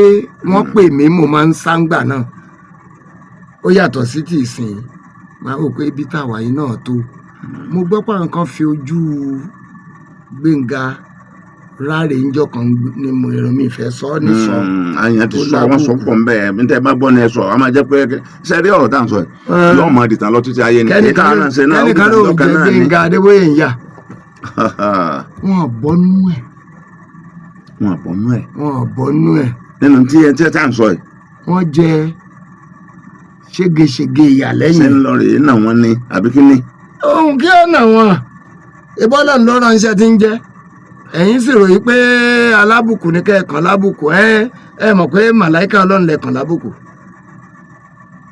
wọ́n pè mí mo máa ń sáńgbà náà ó yàtọ̀ sí ti ìsìn máa rò pé ibi táwa yìí náà tó mo gbọ́ pé àwọn kan fi ojú Gbénga ráre ńjọ́ kan ni mo èrò mi fẹ́ sọ ọ́ ní sọ. àyàn ti sọ wọn sọ pọ̀ nbẹ níta ẹ bá gbọ́ ní ẹ sọ a máa jẹ́ pé sẹ́rí ọ̀rọ̀ tá à ń sọ yìí yóò mọ ìdìtàn lọ títí ayé ni kẹ́nìkan ló jẹ́ Gbénga Adébóyè ń yà wọn bọ́nú ẹ̀. wọn bọ́nú ẹ̀. nínú tí ẹ tí à ń sọ yìí. wọ́n jẹ ségesège ìyàlẹ́yìn. ṣé ń lọ rèé náà wọ́n ní àbí kí ni. ohun kí ọ̀nà wọn ìbọ́lá ńlọrọ̀ iṣẹ́ ti ń jẹ́ ẹ̀yin sì ròyìn pé alábùkù ní kẹ́ẹ̀kan lábùkù ẹ mọ̀ pé màláìka ọlọ́run lẹ́ẹ̀kan lábùkù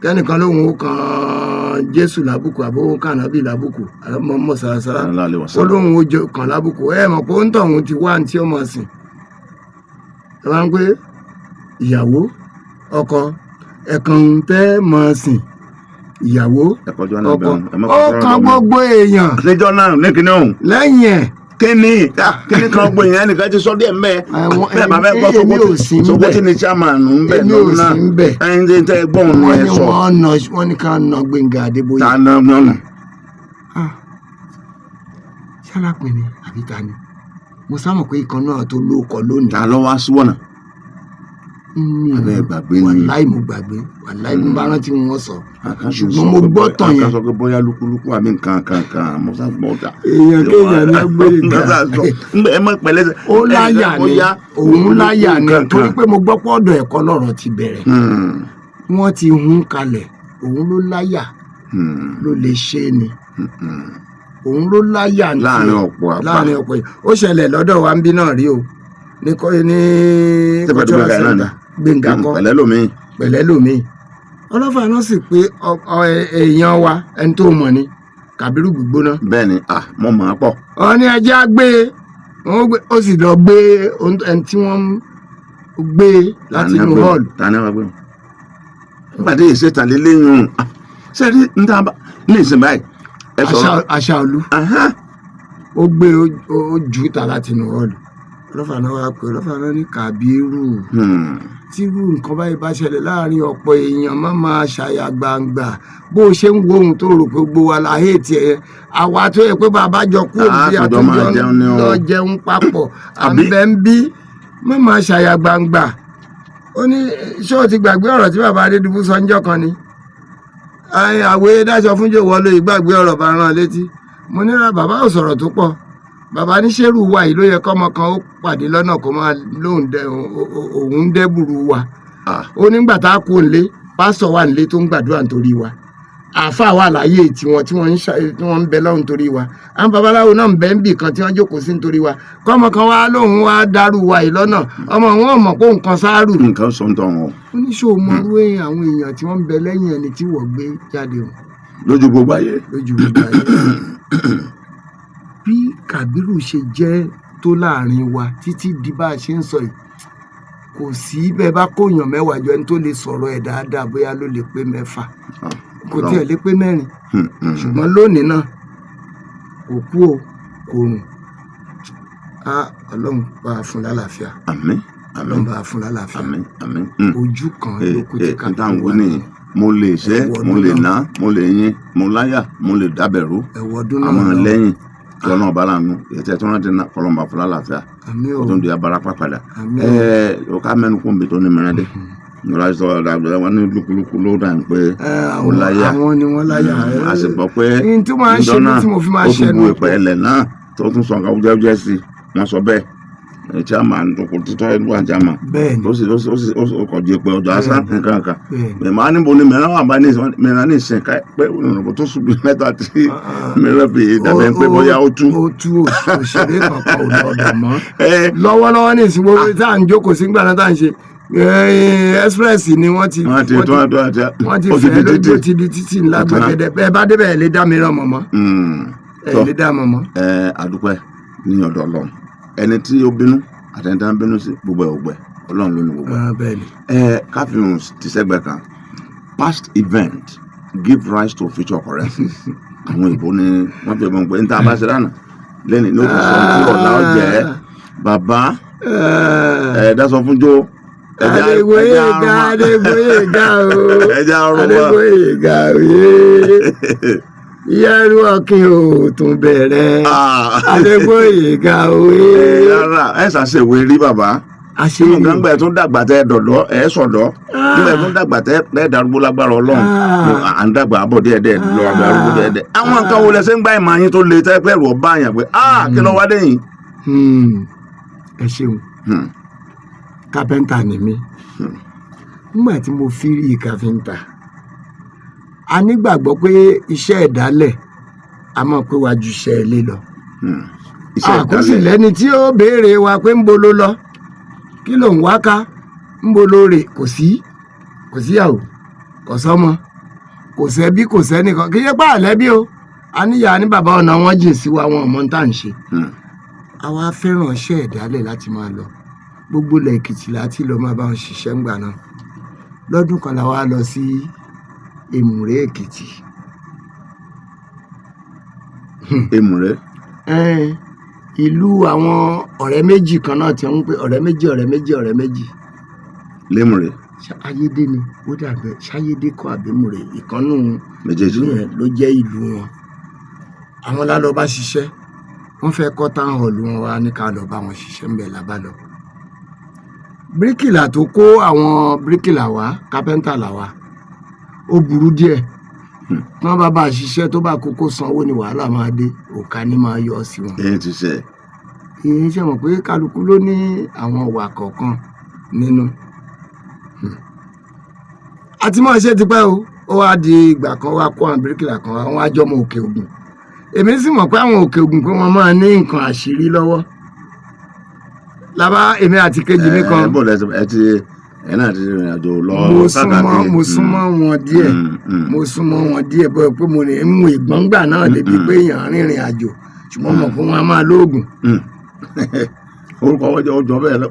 kẹ́nìkan lóhun ó kan Jésù lábùkù àbóhun kan nábì lábùkù mọ́ sàrásàrá ó lóhun ó kan lábùkù ẹ mọ̀ pé ó ń tọ̀hún ti wá ní tí ó mọ̀ sìn ẹ wá ń pé ìyàwó ọkọ ẹ̀kan tẹ́ mọ̀ sìn ìyàwó ọkọ ó kan gbogbo èèyàn níjọ́ náà ní kíní ọ̀hún lẹ́yìn ẹ̀ kíní kan gbogbo èèyàn ẹnìkan ti sọ díẹ̀ mbẹ́ bẹ́ẹ̀ bá fẹ́ gbọ́ Sokoti ní chairman ń bẹ̀ lọ́nà náà ẹni tí tẹ́ gbọ́n ní ẹ sọ. wọ́n ní ká na Gbénga Adébóyè. ta ná nọ́nà. ṣálápin ni àbí ta ni mo sámọ̀ pé ìkan náà tó lóko lónìí. ta ló wá sí wọ̀nà. abẹ́ gbàgbé ni wàláì mo gbàgbé wàláì mo bá rántí wọn sọ ṣùgbọ́n mo gbọ́ tàn yẹn. àkàsọ pé bóyá lúkúlúkú àmì nǹkan mo sá gbọ́ ọ̀dà. èèyàn kéèyàn ní agbèrè ga ẹ mọ pẹ̀lẹ́ ó láyà ni òun láyà ni torí pé mo gbọ́ pé ọ̀dọ̀ ẹ̀kọ́ lọ́rọ̀ ti bẹ̀rẹ̀ wọ́n ti hun kalẹ̀ òun ló láyà ló lè ṣe ni òun ló láyà ní láàrin ọ̀pọ̀ àpá láàrin ọ̀pọ̀ yìí ó ṣẹlẹ̀ lọ́dọ̀ wa ń bí náà rí o ní cultural center Gbénga kọ́ pẹ̀lẹ́ lómi ọlọ́fà náà sì pé èèyàn wa ẹni tó mọ̀ ni Kàbírù Gbígbóná. bẹ́ẹ̀ni mo mọ̀ ọ́ pọ̀. ọ ní ẹjẹ́ á gbé ó sì lọ gbé ẹni tí wọ́n gbé láti inú hall. tani wàá gbé wọn. nígbàdí ìṣètàlélẹ́yìn sẹ́rí níta ní ìsìn báyìí. Aṣáolú ó gbé ó jù ú ta láti inú hall ọlọ́fà náà wá pé ọlọ́fà náà ní Kàbírù tírú nǹkan báyìí bá ṣẹlẹ̀ láàrin ọ̀pọ̀ èèyàn má máa ṣàyà gbangba bó o ṣe ń wo ohun tó rò pé gbogbo wa la hétí ẹ àwa tó yẹ pé bàbá jọ kú òbí àtúnjọ lọ jẹun papọ̀ àbẹ̀ ń bí má máa ṣàyà gbangba ó ní ṣé o ti gbàgbé ọ̀rọ̀ tí bàbá Adédùbú sọ ńjọ́ kan ni àwẹ̀ dáṣọ fún jòwọ́ lóye gbàgbé ọ̀rọ̀ bá rán létí mo níra bàbá ò sọ̀rọ̀ tó pọ̀ bàbá ní ṣerú wa yìí ló yẹ kọ́mọ kan ó pàdé lọ́nà kó máa lóun òun ń dẹ́bùrú wa ó nígbà tá a kú nílé pásítọ̀ wà nílé tó ń gbàdúrà nítorí wa àáfàá wà láyé tiwọn tí wọ́n ń bẹ lọ́hùn nítorí wa àwọn babaláwo náà ń bẹ ń bì kan tí wọ́n jókòó sí nítorí wa kọ́mọ kan wá lóun wá dárú wa yìí lọ́nà ọmọ wọn ò mọ̀ pé nǹkan sáárù. nǹkan sọ ń tọ̀ wọn. oníṣòwò mọ̀rú àwọn èèyàn tí wọ́n ń bẹ lẹ́yìn ẹni tí wọ́n gbé jáde o. lójú gbogbo ayé. bí Kàbírù ṣe jẹ́ tó láàrin wa títí di bá a ṣe ń sọ yìí kò sí bẹ́ẹ̀ bá kóyàn mẹ́wàá jọ ẹni tó lè sọ̀rọ̀ ẹ̀ dáadáa bóyá ló lè pé mẹ́fà kò tiẹ̀ lè pé mẹ́rin ṣùgbọ́n lónìí náà kò kú o kò rùn Ọlọ́run bá a fún lálàáfíà Ọlọ́run bá a fún lálàáfíà ojú kan ló kú tí Kàbírù wà ní. mo lè ṣe mo lè ná mo lè yín mo láyà mo lè dábẹ̀rú àmọ́ lẹ́yìn kí Ọlọ́run bá lànà ètò ẹ̀tọ́ náà ti ná kọlọ́mbà fún lálàáfíà ó tún di abarapá padà ó ká mẹ́nu kó nbẹ tó ní mìíràn dé nígbà tó sọ wọn ní lúkúlùkù ló dà ń pé ó láyà àwọn ni wọ́n láyà a sì gbọ́ pé níjọ́ náà ó tún bu ìpẹ́ ẹlẹ̀ náà tó tún sọ nǹkan jẹ́jẹ́ sí wọ́n sọ bẹ́ẹ̀ chairman tó kò títọ́ ẹni wà chairman bẹ́ẹ̀ ni ó sì kọjú pé ọjọ́ asán nǹkan kan bẹ́ẹ̀ ni. mẹ̀mọ́ níbo ni mìíràn wà bá mìíràn ní ìsìn ká pé ònàbó tó sùn bí mẹ́ta tí mìíràn fi dàbẹ̀ pé bóyá ó tú. ó tú òṣèré kankan ò lọ́dọ̀ mọ́ lọ́wọ́lọ́wọ́ ní ìsìnkú tá à ń jókòó sí gbàdá tá à ń ṣe express ni wọ́n ti fẹ́ lójú ti di títì ńlá gbẹgẹdẹ bẹ́ẹ̀ bá débẹ̀ ẹ̀ lè dá mìíràn mọ́ mọ́ ẹ̀ lè dá mọ́ mọ́. àdúpẹ́ ní ọ̀dọ̀ Ọlọ́run ẹni tí ó bínú àtẹnudá ń bínú sí gbogbo ẹ̀ ògbẹ́ Ọlọ́run ló ní gbogbo ẹ̀. káfíń ti sẹ́gbẹ̀ẹ́ kan past event give rise to future occurrences àwọn ìbò ni wọ́n fi gbọ́n pé níta bá ṣe lánàá lẹ́ni ló fi sọ tí ọ̀la ọ̀jẹ̀ bàbá ẹ̀ẹ́dásọ fún jó Adégbóyèga o ẹja ọrùn wa Adégbóyèga o yẹ́rù ọ̀kìn ò tún bẹ̀rẹ̀ Adégbóyèga o rárá ẹ ṣàṣèwé rí bàbá àṣeyìn gbàngbà ẹ tún dàgbà tẹ dọ̀dọ̀ ẹ sọ̀dọ̀ nígbà ẹ tún dàgbà tẹ darúgbó lágbára Ọlọ́run à ń dàgbà àbọ̀ díẹ̀díẹ̀ lọ darúgbó díẹ̀díẹ̀ àwọn nǹkan wo lẹsẹ̀ ń gbá ìmọ̀ yín tó le tẹ́ pẹ́rù ọba àyàn pé kí ló wá dẹ́yìn. ẹ ṣeun kápẹ́ńtà ni mí nígbà tí mo fi rí káfíńtà a nígbàgbọ́ pé iṣẹ́ ìdálẹ̀ a mọ̀ pé wàá ju iṣẹ́ ilé lọ àkọsí lẹ́ni tí ó béèrè wa pé ń bo ló lọ kí ló ń wá ká ń bo ló rè kò síyàwó kò sọ́mọ kò sẹ́bí kò sẹ́nìkan kì í ṣe pé àlẹ́bí o a níyà ní bàbá ọ̀nà wọn jìn sí wa wọn ọmọ tá à ń ṣe àwa fẹ́ràn iṣẹ́ ìdálẹ̀ láti máa lọ gbogbo ilẹ̀ Èkìtì láti lọ máa bá wọn ṣiṣẹ́ ńgbà náà lọ́dún kan la wá lọ sí Èmùrè Èkìtì. Èmùrè. ìlú àwọn ọ̀rẹ́ méjì kan náà ti ń pè ọ̀rẹ́ méjì. Lémùrè. Ayédè ni ó dàbẹ̀ ṣáyédè kọ́ àbẹ́mùrè ìkànnù méjèèjì yẹn ló jẹ́ ìlú wọn. àwọn lálọ́ bá ṣiṣẹ́ wọ́n fẹ́ kọ́ town hall wọn wá ní ká lọ bá wọn ṣiṣẹ́ ńbẹ̀ lábàlọ́. bíríkìlà tó kó àwọn bíríkìlà wá kápẹ́ńtà là wá ó burú díẹ̀ tí wọ́n bá ṣiṣẹ́ tó bá kókó sanwó ni wàhálà máa dé òkà ni máa yọ sí wọn. èyí ti ṣe. èyí ṣe mọ̀ pé kálukú ló ní àwọn ìwà kọ̀ọ̀kan nínú. àti mọ̀ ṣe ti pẹ́ o ó wá di ìgbà kan wá kó àwọn bíríkìlà kan àwọn àjọmọ̀ Òkè Ògùn èmi sì mọ̀ pé àwọn Òkè Ògùn pé wọ́n máa ní nǹkan àṣírí lọ́wọ́ lábá èmi àti kejì mi kan. ẹ náà ti rìnrìn àjò lọ káàkiri. mo súnmọ́ wọn díẹ̀ bọ́ pé mo ní mú ìgbọ́ngbà náà débi pé èèyàn rìnrìn àjò ṣùgbọ́n mọ̀ fún wọn a máa lóògùn. orúkọ ọjọ́ bẹ́ẹ̀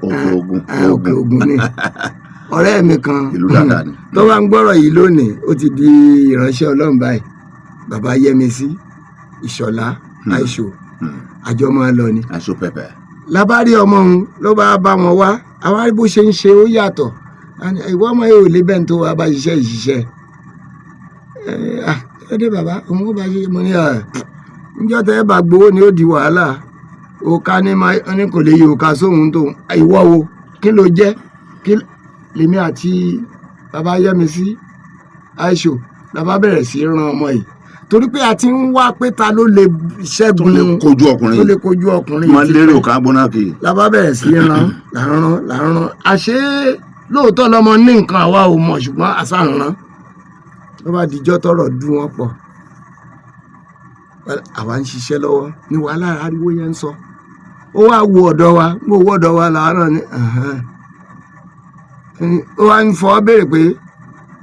Òkè Ògùn ni ọ̀rẹ́ mi kan ìlú Dàdà ni. tó bá ń gbọ́rọ̀ yìí lónìí ó ti di ìránṣẹ́ Ọlọ́run báyìí bàbá Yẹmisí Ìṣọ̀lá àìṣò àjọ máa lọ ni. àìṣò pẹpẹ. lábárí ọmọ òun ló bá wọn wá àwárí bó ṣe ń ṣe ó yàtọ̀ ìwọ ọmọ yóò lé bẹ́ẹ̀ tó wá bá ṣiṣẹ́ ìṣiṣẹ́ ọdẹ bàbá òun ó bá ṣe mo ní níjọ́ tẹ́ ẹ bá gbowó ni ó di wàhálà òka ní kò lè yí òka sóhun tó ìwọ wo kí ló jẹ́ kí lèmi àti bàbá Yẹmisí àìṣò làbá bẹ̀rẹ̀ sí ran ọmọ yìí torí pé a ti ń wá pé ta ló lè ṣẹ́gun tó lè kojú ọkùnrin máa lérò ká gbóná kì í. làbá bẹ̀rẹ̀ sí ràn àṣé lóòótọ́ lọmọ ní nǹkan àwa ò mọ̀ ṣùgbọ́n àṣà ràn ló bá dijọ́ tọrọ dùn wọ́n pọ̀ àwa ń ṣiṣẹ́ lọ́wọ́ ní wàhálà ariwo yẹn ń sọ ó wá wo ọ̀dọ̀ wa mo wo ọ̀dọ̀ wa làárọ̀ ni ó wá ń fọ́ béèrè pé.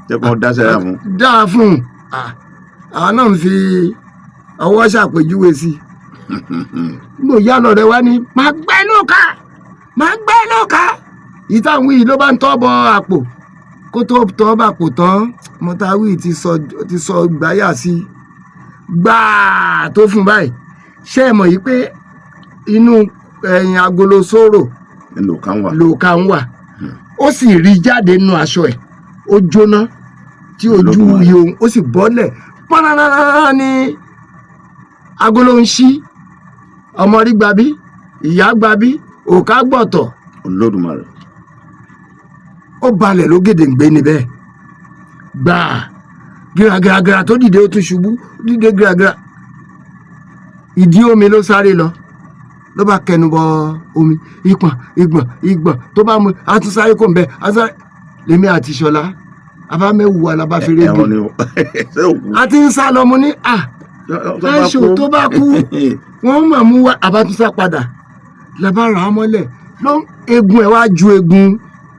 ṣé kò dáṣẹ́ fún. dáa fún àwọn náà ń fi ọwọ́ ṣàpèjúwe sí i mo yá lọ rẹ wá ní máa gbẹ́ lóka ìtàwí ló bá ń tọ́ bọ àpò kó tó tọ́ bàpò tán mọ́tàwí ti sọ gbáyà sí gbáà tó fún báyìí ṣé ẹ mọ̀ yìí pé inú ẹ̀yìn agolo sóró lòkà ń wà ó sì rí jáde nínú aṣọ ẹ̀ ó jóná tí ojú ihò ó sì bọ́lẹ̀ pọ́nrán ní agolo ń ṣí ọmọ rí gbabí ìyá gbabí òkà gbọ̀tọ̀ Olódùmarè ó balẹ̀ ló gèdèǹgbé níbẹ̀ gbàá gíragíragíra tó dìde ó tún ṣubú dìde gíragíra ìdí omi ló sáré lọ ló bá kẹnu bọ omi ìgbọ̀n tó bá mu àtúnṣáré kò ń bẹ àtúnṣáré lèmi àti Ṣọlá abámẹ́wù wa la bá fi rége a ti ń sá lọ mo ní aṣọ tó bá kú wọ́n mà mú wa àbátúnṣá padà la bá rà á mọ́lẹ̀ ló egun ẹ̀ wá ju egun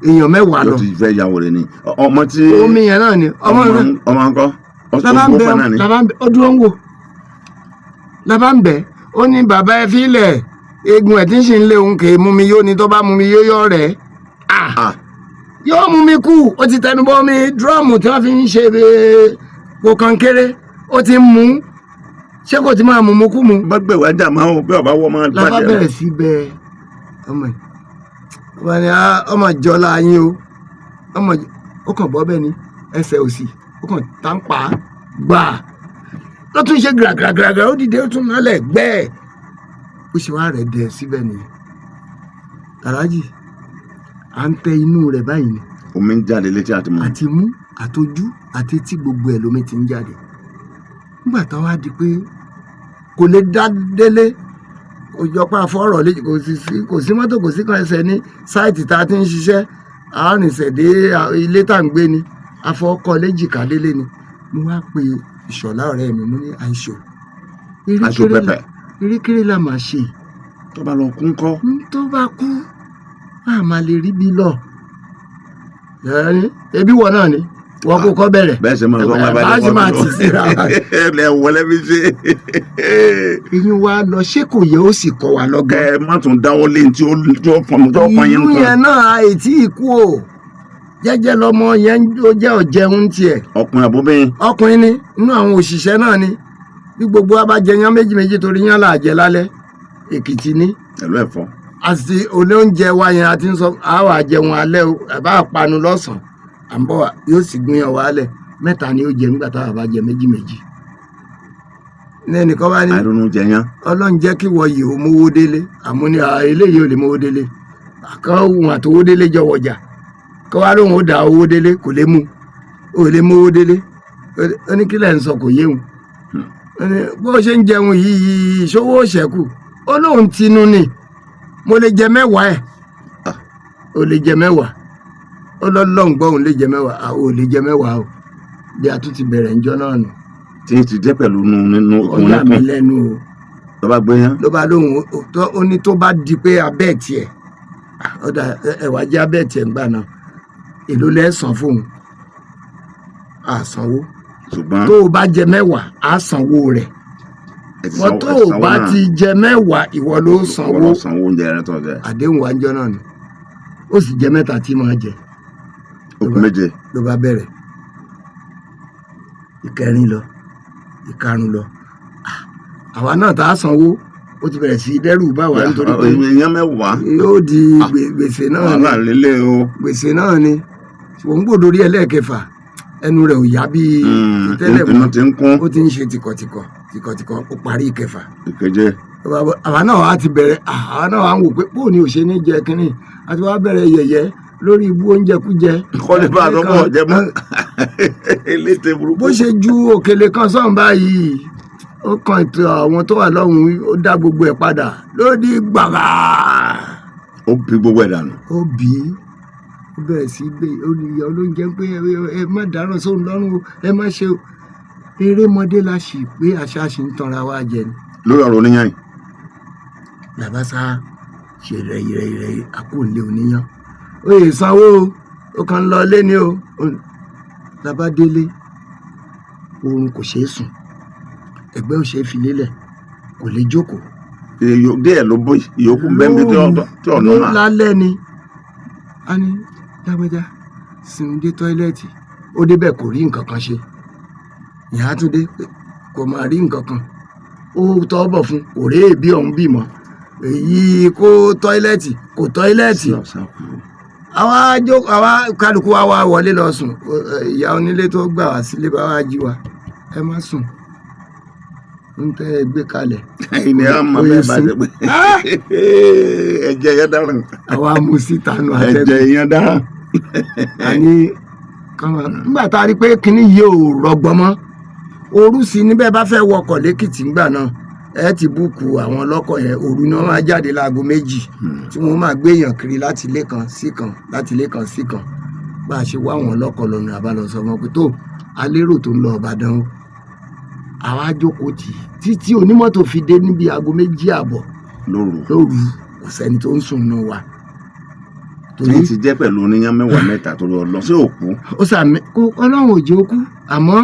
èèyàn 10 lọ. ó ti fẹ́ yàwó rẹ̀ ni ọmọ tí. omi yẹn náà ni ọmọ ńkọ́. labá ń bẹ ó dúró ń wò labá ń bẹ ó ní bàbá ẹ fílẹ̀ egun ẹ̀ tí ń ṣe ń lé òun kè é mú mi yó ni tó bá mú mi yó rẹ̀ yóò mú mi kú ó ti tẹnubọ mi dúrọ́ọ̀mù tí wọ́n fi ń ṣe kò kàn kéré ó ti ń mú ṣé kò ti máa mú kú mu. gbọ́gbẹ́ ìwà jà máa ń bí ọba wọ́ máa bàjẹ́. lábá bẹ̀rẹ̀ sí bẹ́ẹ̀ ọmọ ìjọla yín o ó kàn bọ́ bẹ́ẹ̀ ni ẹsẹ̀ òsì ó kàn tá ń pa gbà ló tún ṣe gàràgàràgàrà ó dìde ó tún nálẹ̀ gbẹ́ẹ̀ ó ṣe wá rẹ̀ dẹ̀ síbẹ̀ nìyẹn aláàjì à ń tẹ inú rẹ̀ báyìí ni. omi ń jáde létí àti mú. àti mú àtojú àti etí gbogbo ẹ̀ lómi ti ń jáde nígbà táwa di pé kò lè dá délé òjọpá fọ́rọ̀ lé kò sí mọ́tò kò sí kan ẹsẹ̀ ní sáìtì tá a ti ń ṣiṣẹ́ àárìnsẹ̀dé ilé tá à ń gbé ni afọ́kọ́ léjìká délé ni mo wá pe Ìṣọ̀lá ọ̀rẹ́ mi mo ní àìṣò erékeré la máa ṣe. tó bá lọ kú ńkọ́. tó bá kú a máa lè rí bí lọ. ebi wọ náà ni wọn kò kọ bẹ̀rẹ̀. bẹ́ẹ̀ sì máa sọ wọn bá dé wọn máa ti síra. ẹ wọlé mi ṣe. ìyún wa lọ ṣé kò yẹ ó sì kọ wa lọ́gán. ẹ má tún dáwọ́ lé tí ó fọn yín ìlú yẹn náà àìtí ikú o jẹ́jẹ́ lọmọ yẹn ó jẹ́ ọ̀jẹun tiẹ̀. ọkùnrin àbúbẹ́yìn. ọkùnrin ni inú àwọn òṣìṣẹ́ náà ni bí gbogbo wa bá jẹ yán méjì torí yán là jẹ lálẹ́ Èkìtì ni. pẹ̀lú ẹ̀fọ́. àti olóúnjẹ wa yẹn a ti ń sọ àwọn àjẹun alẹ́ o àbá àpanu lọ́sàn-án à ń bọ̀ wá yóò sì gbìyànjú wálẹ̀ 3 ni ó jẹ nígbà táwa bá jẹ méjì. ní ẹnìkan bá ní àìrònú jẹyàn. Ọlọ́run jẹ́ kí wọ́n yìí ó mówó délé àmọ́ ní eléyìí ò lè mówó délé àkọ́ òun àtowó délé jọ wọjà kọ́ wá lóun ó dá owó délé kò lè mú ó lè mówó délé ó ní kílẹ̀ ń sọ kò yéhun bó ṣe ń jẹun yìí ìṣòwò òṣèkù ó lóun tinú ni mo lè jẹ 10 ẹ̀ ó lè jẹ 10 ó lọ́lọ́run gbọ́ òun lè jẹ 10 àwọn ò lè jẹ 10 o bí a tún ti bẹ̀rẹ̀ ńjọ́ náà nù. tí n ti jẹ́ pẹ̀lú nínú ọjà mi lẹ́nu o. ló bá gbé yán. ló bá lóhùn ó ní tó bá di pé abẹ́ tiẹ̀ ọ̀dà ẹ̀wà jẹ́ abẹ́ tiẹ̀ ńgbà náà èló lẹ́sàn fóun àsanwó ṣùgbọ́n tó o bá jẹ 10 á sanwó rẹ̀ wọ́n tó o bá ti jẹ 10 ìwọ ló sanwó oúnjẹ rẹ tó jẹ. àdéhùn wa ńjọ́ náà ni ó sì jẹ 3 tí máa jẹ. okùn 7. ló bá bẹ̀rẹ̀ ìkẹrin lọ ìkarùn lọ àwa náà tá a sanwó ó ti bẹ̀rẹ̀ sí dẹ́rù bá wa nítorí pé èèyàn 10 yóò di gbèsè náà ni gbèsè náà ni òun gbòdò rí ẹlẹ́ẹ̀kẹfà ẹnu rẹ̀ ò yá bí tẹ́lẹ̀ mọ́ ó ti ń ṣe tìkọ̀tìkọ̀ ó parí ìkẹfà. ìkeje. àwa náà wá ti bẹ̀rẹ̀ àwa náà wá ń wò pé bóò ni ò ṣe ní jẹ kínní àti wá bẹ̀rẹ̀ yẹ̀yẹ́ lórí ibú oúnjẹ kújẹ. kọ́lé bá a tọ́kọ̀ jẹ mọ́ eléte burúkú. bó ṣe ju òkèlè kan sọ̀n báyìí ó kan ètò àwọn tó wà lọ́hùn-ún ó dá gbogbo ẹ̀ padà lódì gbàgà. ó bí gbogbo ẹ̀ dànù. ó bí ó bẹ̀rẹ̀ sí gbé olùyà olóúnjẹ pé ẹ má dáràn sóhun lọ́rùn o ẹ má ṣe o erémọdé la ṣì pé àṣà ṣì ń tanra wá jẹ ni. lórí ọ̀rọ̀ oníyàn yìí. làbáṣá ṣe rẹ̀ àkóńlé oníyàn ó yè sanwó ó kàn ń lọ lé ní o labá délé oorun kò ṣeé sùn ẹgbẹ́ ò ṣeé fi lélẹ̀ kò lè jókòó. díẹ̀ ló bó ìyókù bẹ́ẹ̀ tí ọ̀nà máa. lálẹ́ ni a ní lágbájá sinmi dé tọ́ílẹ̀tì ó débẹ̀ kò rí nǹkan kan ṣe ìyá tún dé kò máa rí nǹkan kan ó tọ́ bọ̀ fún kò rí èébì ọ̀hún bì mọ́ èyí kó tọ́ílẹ̀tì kò tọ́ílẹ̀tì àwa kálukú wa wá wọlé lọ sùn ìyá onílé tó gbà wá sílé bá wá jí wa ẹ má sùn ń tẹ́ ẹ gbé kalẹ̀. ìní àmọ́ bẹ́ẹ̀ bá jẹ́ pé ẹ̀jẹ̀ yẹn dáràn. àwa mú síta nù àtẹ́gùn. ẹ̀jẹ̀ yẹn dáràn. àní nígbà tá a rí pé kinní yìí ò rọgbọ mọ́ òru sí níbẹ̀ bá fẹ́ wọkọ̀ lẹ́kìtì ńgbà náà ẹ ti búùkù àwọn ọlọ́kọ̀ yẹn, òru ni wọ́n máa jáde láago 2 tí wọ́n máa gbé èèyàn kiri láti ilé kan sí kan láti ilé kan sí kan. Bá a ṣe wá àwọn ọlọ́kọ̀ lọ́nà àbálọ sọ fún wọn pé tó alérò tó ń lọ Ìbàdàn o, àwa jókòó títí onímọ́tò fi dé níbi aago 2:30 lóru kò sẹ́ni tó ń sùn nù wa. tí ti jẹ́ pẹ̀lú oníyàn 10 tó lọ sí òkú. Ó sàmì kó Ọlọ́run ò jẹ́ ó kú, àmọ́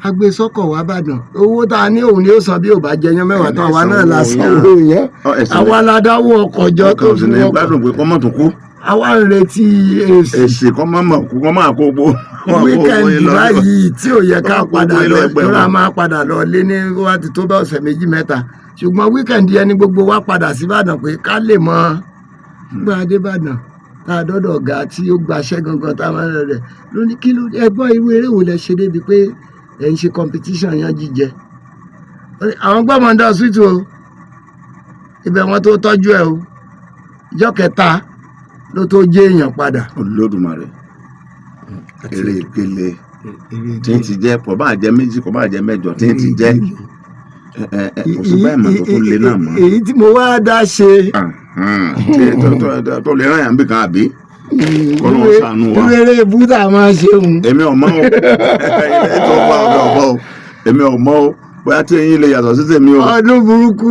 agbésọ́kọ̀ wá bàdàn owó tá a ní òun ni ó san bí ò bá jẹyàn 10 tán àwa náà la san owó yẹn, àwa la dáwọ́ ọkọ̀ jọ tó fi wọ́n gbádùn pé kọ́mọ̀ tó kú. àwa ń retí èsì kọ́mọ̀ mọ̀ kú kọ́mọ̀ àkógbó. wíkẹ́ndì báyìí tí ò yẹ ká padà lọ ìtura máa padà lọ lé ní wá ti tó bá ọ̀sẹ̀ 2-3, ṣùgbọ́n wíkẹ́ndì ẹni gbogbo wa padà sí Ìbàdàn pé ká lè mọ gbọ́ Adébàdàn tá a dọ́dọ̀ ọ̀gá tí ó gbaṣẹ́ gangan tá a máa ń rẹ̀ lóní kí ló ẹgbọ́n irú eré wo lẹ ṣe débi pé ẹ̀ ń ṣe competition yan jíjẹ. Àwọn gbọ́mọdé ọ̀sùtù o ibẹ̀ wọn tó tọ́jú ẹ o, ìjọ kẹta ló tó jẹ́ èèyàn padà. Olódùmarè eré ìpele tí ń ti jẹ́ kò bá jẹ́ 2 kò bá jẹ́ 8 tí ń ti jẹ́ kò sí báyìí mọ̀ tó tún lé náà mọ́. èyí tí mo wá dá ṣe. tó lè rán yàn bí kan àbí kọ́nà ṣàánú wa. eré búdà máa ṣe òun. èmi ò mọ̀ o ilé tó wà ọ̀dọ̀ ọ̀bọ̀ o èmi ò mọ̀ o bóyá tí eyín lè yàtọ̀ sí tèmi o. ọdún burúkú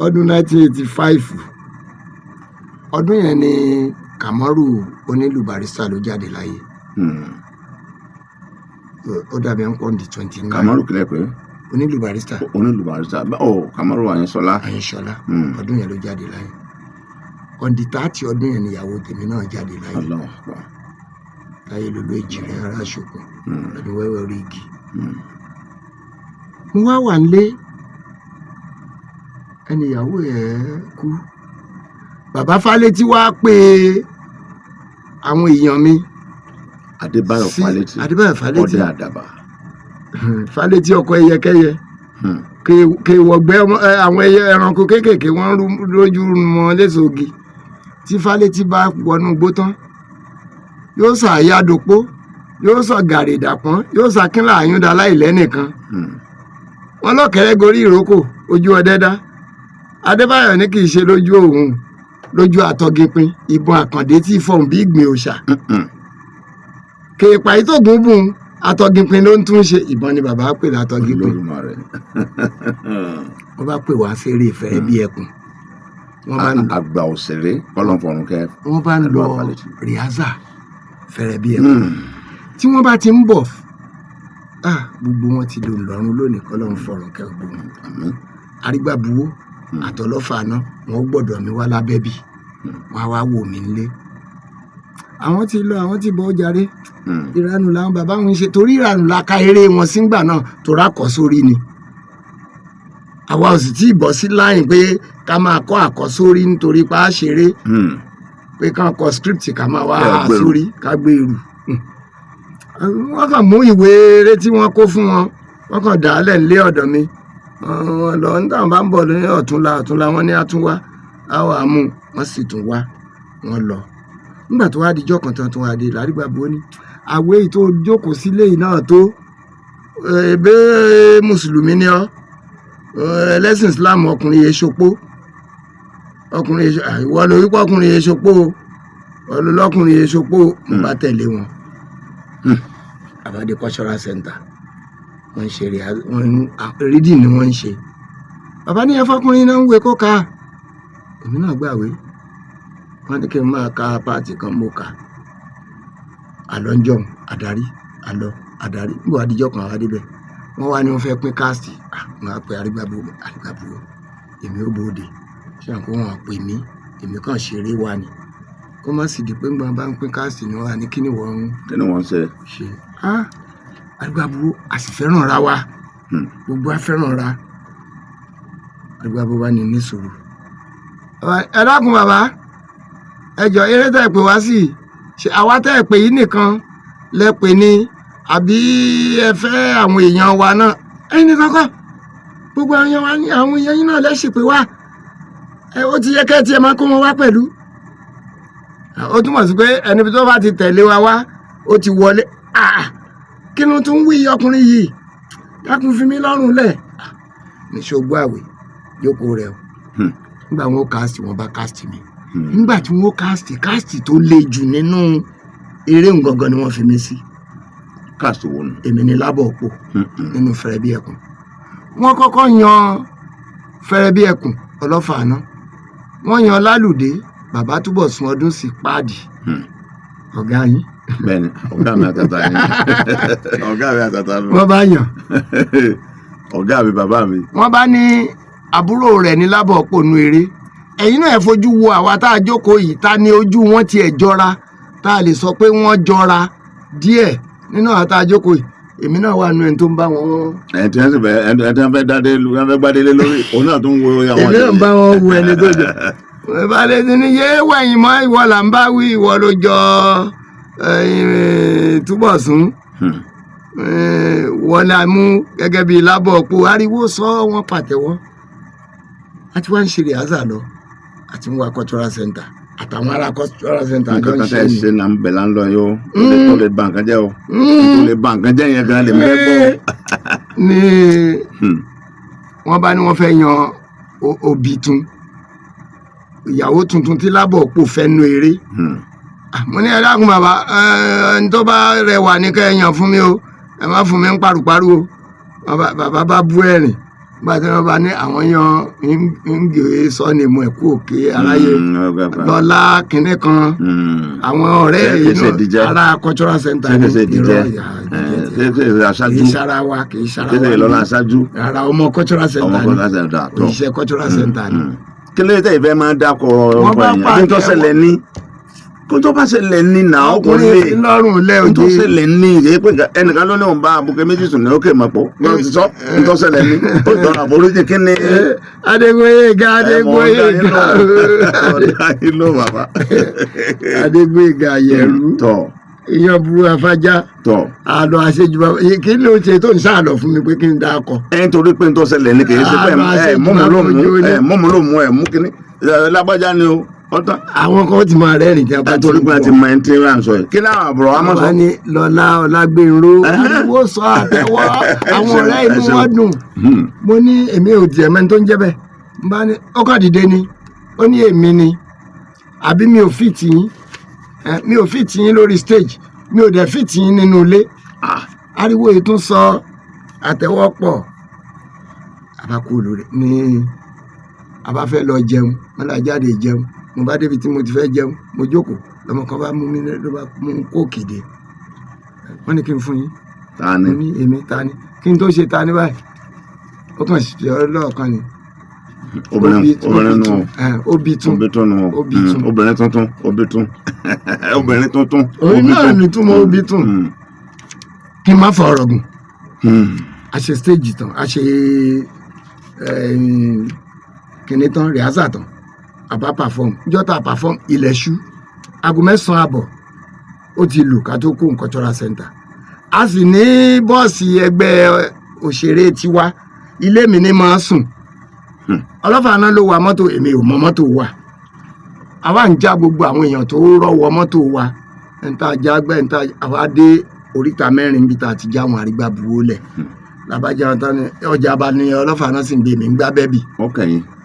ọdún 1985 ọdún yẹn ni Kamaru Onílù Barrister ló jáde láyé. Ó dàbí ẹ̀ ń pọ̀ ní 29. Kamaru kílẹ̀ pé. Onílù Barrister. Onílù Barrister Kamaru Àyìnṣọlá. Ọdún yẹn ló jáde láyé. On the 30 ọdún yẹn níyàwó tèmi náà jáde láyé. Láyé lolo Èjìrẹ́ ará Ṣòkun ọdún wẹ́wẹ́ orí igi. Mo wá wà nílé ẹni ìyàwó ẹ̀ kú. Bàbá Fálétí wá pé àwọn èèyàn mi. Adébáyọ̀ Fálétí ọdẹ àdàbà. Fálétí ọkọ ẹyẹkẹyẹ kéwọgbẹ àwọn ẹranko kéékèèké wọn lójú mọ léṣogi tí Fálétí bá wọnú igbó tán yóò sọ àyàdòpó yóò sọ gàrèdàpọ́n yóò sọ akínlá àyúndà láìlẹ́nìkan wọn lọ́kẹ̀rẹ́ gorí ìrókò ojú ọdẹ dá. Adébáyọ̀ ní kì í ṣe lójú òun lójú àtọ̀gìnpin ìbọn àkàndé tí fọ̀hún bí ìgbìn òòṣà kèèpà yìí tó gùn bùn àtọ̀gìnpin ló ń tún ṣe. ìbọn ni bàbá pè látọ̀gìnpin. wọ́n bá pè wá fèrè ìfẹ́ bí ẹkùn. àgbà òṣèré kọlọ́nfọ̀rún kẹ́. wọ́n bá ń lọ rìhásà fẹ̀rẹ̀ bí ẹkùn. tí wọ́n bá ti ń bọ̀ gbogbo wọn ti lò lọ́rùn lónìí kọlọ́nfọ̀rún kẹ́ gbogbo wọn. Arígbàbuwó àtọlọ́fà náà wọ́n gbọ́dọ̀ mi wá lábẹ́ bí wọ́n á wá wò mí nílé. àwọn ti lọ àwọn ti bọ́ jàre. ìranù làwọn bàbá wọn ń ṣe torí ìranù la ka eré wọn sígbà náà tó rákọ̀ sórí ni. àwa ò sì tí ì bọ́ sí láyìn pé ká máa kọ́ àkọ́sórí nítorí pa á ṣeré pé ká kọ script ká máa wá sórí ká gbé irú. wọ́n kàn mú ìwé eré tí wọ́n kó fún wọn wọ́n kàn dà á lẹ̀ nílé ọ̀dọ̀ mi. wọ́n lọ nígbà wọn bá ń bọ̀ ní ọ̀túnla wọn ní àtúnwá àwọn àmú wọ́n sì tún wá wọ́n lọ. nígbà tó wá di ijọ́ kan tán tó wá di Lárìgbàbuwó ní àwé tó jókòó sílé yìí náà tó ebe mùsùlùmí ni ọ́ ẹlẹ́sìn Islam ọkùnrin yẹn ṣopó ọkùnrin yẹn ìwọ ló wípé ọkùnrin yẹn ṣopó ọlọ́kùnrin yẹn ṣopó mo bá tẹ̀lé wọn. Àbádé cultural center wọ́n ń ṣe reading ni wọ́n ń ṣe. bàbá ní ẹfọkùnrin náà ń wé kó ká èmi náà gbàwé wọ́n ní kí n máa ka páàtì kan mo kà àlọ́njọ́ àlọ́ adarí níbo adijọ́ kan wá débẹ̀ wọ́n wá ní wọ́n fẹ́ pín káàsì wọ́n á pe Arígbàbuwó èmi ò bóde ṣé àǹkó wọn pè mí èmi kàn ṣeré wá ni kó má sì di pé ńgbọ́n bá ń pín káàsì ni wọ́n á ní kí ni wọ́n ṣe. Arígbàbuwó a sì fẹ́ràn ra wa gbogbo a fẹ́ràn ra. Arígbàbuwó bá ní sùúrù. ẹ dákun bàbá ẹ jọ eré tẹ́ ẹ pè wá sí ṣe àwa tẹ́ ẹ pè yìí nìkan lẹ pè ní àbí ẹ fẹ́ àwọn èèyàn wa náà. ẹ̀yin nìkan kọ́ gbogbo àwọn èèyàn yín náà lẹ́sìn pé wá ó ti yẹ kẹ́ ẹ tiẹ̀ máa kó wọn wá pẹ̀lú. ó túmọ̀ sí pé ẹni tó bá ti tẹ̀lé wa wá ó ti wọlé. kí ló tún wí ọkùnrin yìí dákun fi mí lọ́rùn lẹ̀ ní ṣogbó àwẹ̀ jókòó rẹ o nígbà wọn ó cast wọn bá cast mi nígbà tí wọn ó cast tó le jù nínú eré ngangan ni wọ́n fi mí sí cast wo ni. èmi ní Lábọ̀ Òpó nínú Fẹ́rẹ́ bí ẹkùn wọ́n kọ́kọ́ yan Fẹ́rẹ́ bí ẹkùn Ọlọ́fààná wọ́n yan Lálùdé bàbá túbọ̀ sun ọdún sí páàdì ọ̀gá yín. Bẹ́ẹ̀ni ọ̀gá mi àtàtà ni ọ̀gá mi àtàtà ni. wọ́n bá yàn. ọ̀gá mi bàbá mi. wọ́n bá ní àbúrò rẹ̀ ní Lábọ̀ Òpó nu eré ẹ̀yin náà ẹ̀ fojú wo àwa tá a jókòó yìí ta ni ojú wọn tiẹ̀ jọra tá a lè sọ pé wọ́n jọra díẹ̀ nínú àwọn tá a jókòó yìí èmi náà wà nù ẹni tó ń bá wọn. ẹni tí wọ́n fẹ́ dáadé wọ́n fẹ́ gbádélé lórí òun náà tó ń wo àwọn. èmi náà ń bá wọn wo ẹni tó jọ ìbálẹ̀ ti ní yé wẹ̀yìn mọ́ ìwọ là ń bá wí ìwọ ló jọ Túbọ̀sún wọ́n la mú gẹ́gẹ́ bíi Lábọ̀ Òpó ariwo sọ wọ́n pàtẹ́wọ́ àti wọ́n ń ṣe rìhásà lọ àti wọ́n wá cultural center àtàwọn ará cultural center nǹkan ló ń kan ṣe tẹ́ ni. ṣe náà ń bẹ̀ là ń lọ yìí o tó lè ba nǹkan jẹ́ o tó lè ba nǹkan jẹ́ yẹn gan lè mẹ́ gbọ́. ní wọ́n bá ní wọ́n fẹ́ yan Òbítun ìyàwó tuntun tí Lábọ̀ Òpó fẹ́ nu eré mo ní ẹ dákun bàbá ẹni tó bá rẹwà ní kẹ́ ẹ yàn fún mi o ẹ má fún mi ń paruparu o bàbá bá bú ẹ̀rìn nígbà tí wọ́n bá ní àwọn yan ń gèrè sọ́ni mu ẹ̀kú òkè aráyé lọ́lá kínní kan àwọn ọ̀rẹ́ inú ara cultural center ní ìrọ̀ kì í ṣara wa kì í ṣara wa ara ọmọ cultural center ní òṣìṣẹ́ cultural center ní. kí ló dé ìfẹ́ máa dákọ̀ ọ̀pọ̀ èèyàn kí n tó ṣẹlẹ̀ ní kó tó bá ṣẹlẹ̀ ní nà ọkùnrin lè lọ́rùn lẹ́ òde kó tó ṣẹlẹ̀ ní ìyẹn pé ẹnìkan ló ní òun bá abuké méjì sùn ní òkè mọ̀pọ̀ wọ́n ti sọ kó tó ṣẹlẹ̀ ní ó tọrọ àforíjì kí ni. Adégbóyèga Adégbóyèga ọ̀dà ìlú bàbá. Adégbóyèga Yẹ̀rú tọ̀ ìyàn burú afájá tọ̀ àlọ́ àṣejù bàbá kí ló ń ṣe tó ń sàlọ̀ fún mi pé kí n dá akọ. ẹ nítorí pé n tó ṣẹlẹ̀ ní kì í ṣe pé mọ́mú ló mú ẹ mú kíní lágbájá ni o ọ̀tán. àwọn kan ti máa rẹ́rìn tí a bá ti ń bọ̀. nítorí pé a ti mọ ẹni tí ń rà ń sọ yìí kí láwọn àbúrò wa máa sọ. wọ́n ní Lọ́lá Ọlágbénró ariwo sọ àtẹwọ́ àwọn ọ̀rẹ́ inú wọn dùn. mo ní èmi ò tiẹ̀ mẹ́ni tó ń jẹ́ bẹ́ẹ̀ n bá ní ọkọ̀ dìde ni ó ní èmi ni àbí mi ò fi tì yín mi ò fi tì yín lórí stage mi ò dẹ̀ fi tì yín nínú ilé ariwo yìí tún sọ àtẹwọ́ pọ̀ abakú olórí ní abafẹ́ lọ jẹun wọn là jáde jẹun mo bá débi tí mo ti fẹ́ jẹun mo jókòó lọmọ kan bá mú mi ló bá mú kóòkì dé wọ́n ní kí n fún yín ta ni mo ní èmi ta ni kí n tó ṣe ta ni báyìí ó kàn ṣe ọlọ́ọ̀kan ni obìnrin nù Òbítun nù obìnrin tuntun Òbítun obìnrin tuntun òun náà ní túmọ̀ Òbítun kí n má fọ ọ̀rọ̀ gùn a ṣe stage tán a ṣe kìnìún tán rìhásà tán àbá perform jọ́tà perform ilẹ̀ ṣú aago 9 àbọ̀ ó ti lù ká tó kó cultural center a sì ní bọ́ọ̀sì ẹgbẹ́ òṣèré tiwa ilé mi ní máa sùn Ọlọ́fààná ló wa mọ́tò èmi ò mọ mọ́tò wa àwa ń já gbogbo àwọn èèyàn tó rọ́wọ́ mọ́tò wa ẹ̀ńtà jágbẹ́ ẹ̀ńtà àwa dé oríta mẹ́rin bí ta ti já àwọn àrígbá buwó lẹ̀ làbájá ọ̀tá ni ọjà bá ní Ọlọ́fààná sì ń gbé mi ń gbá bẹ́bì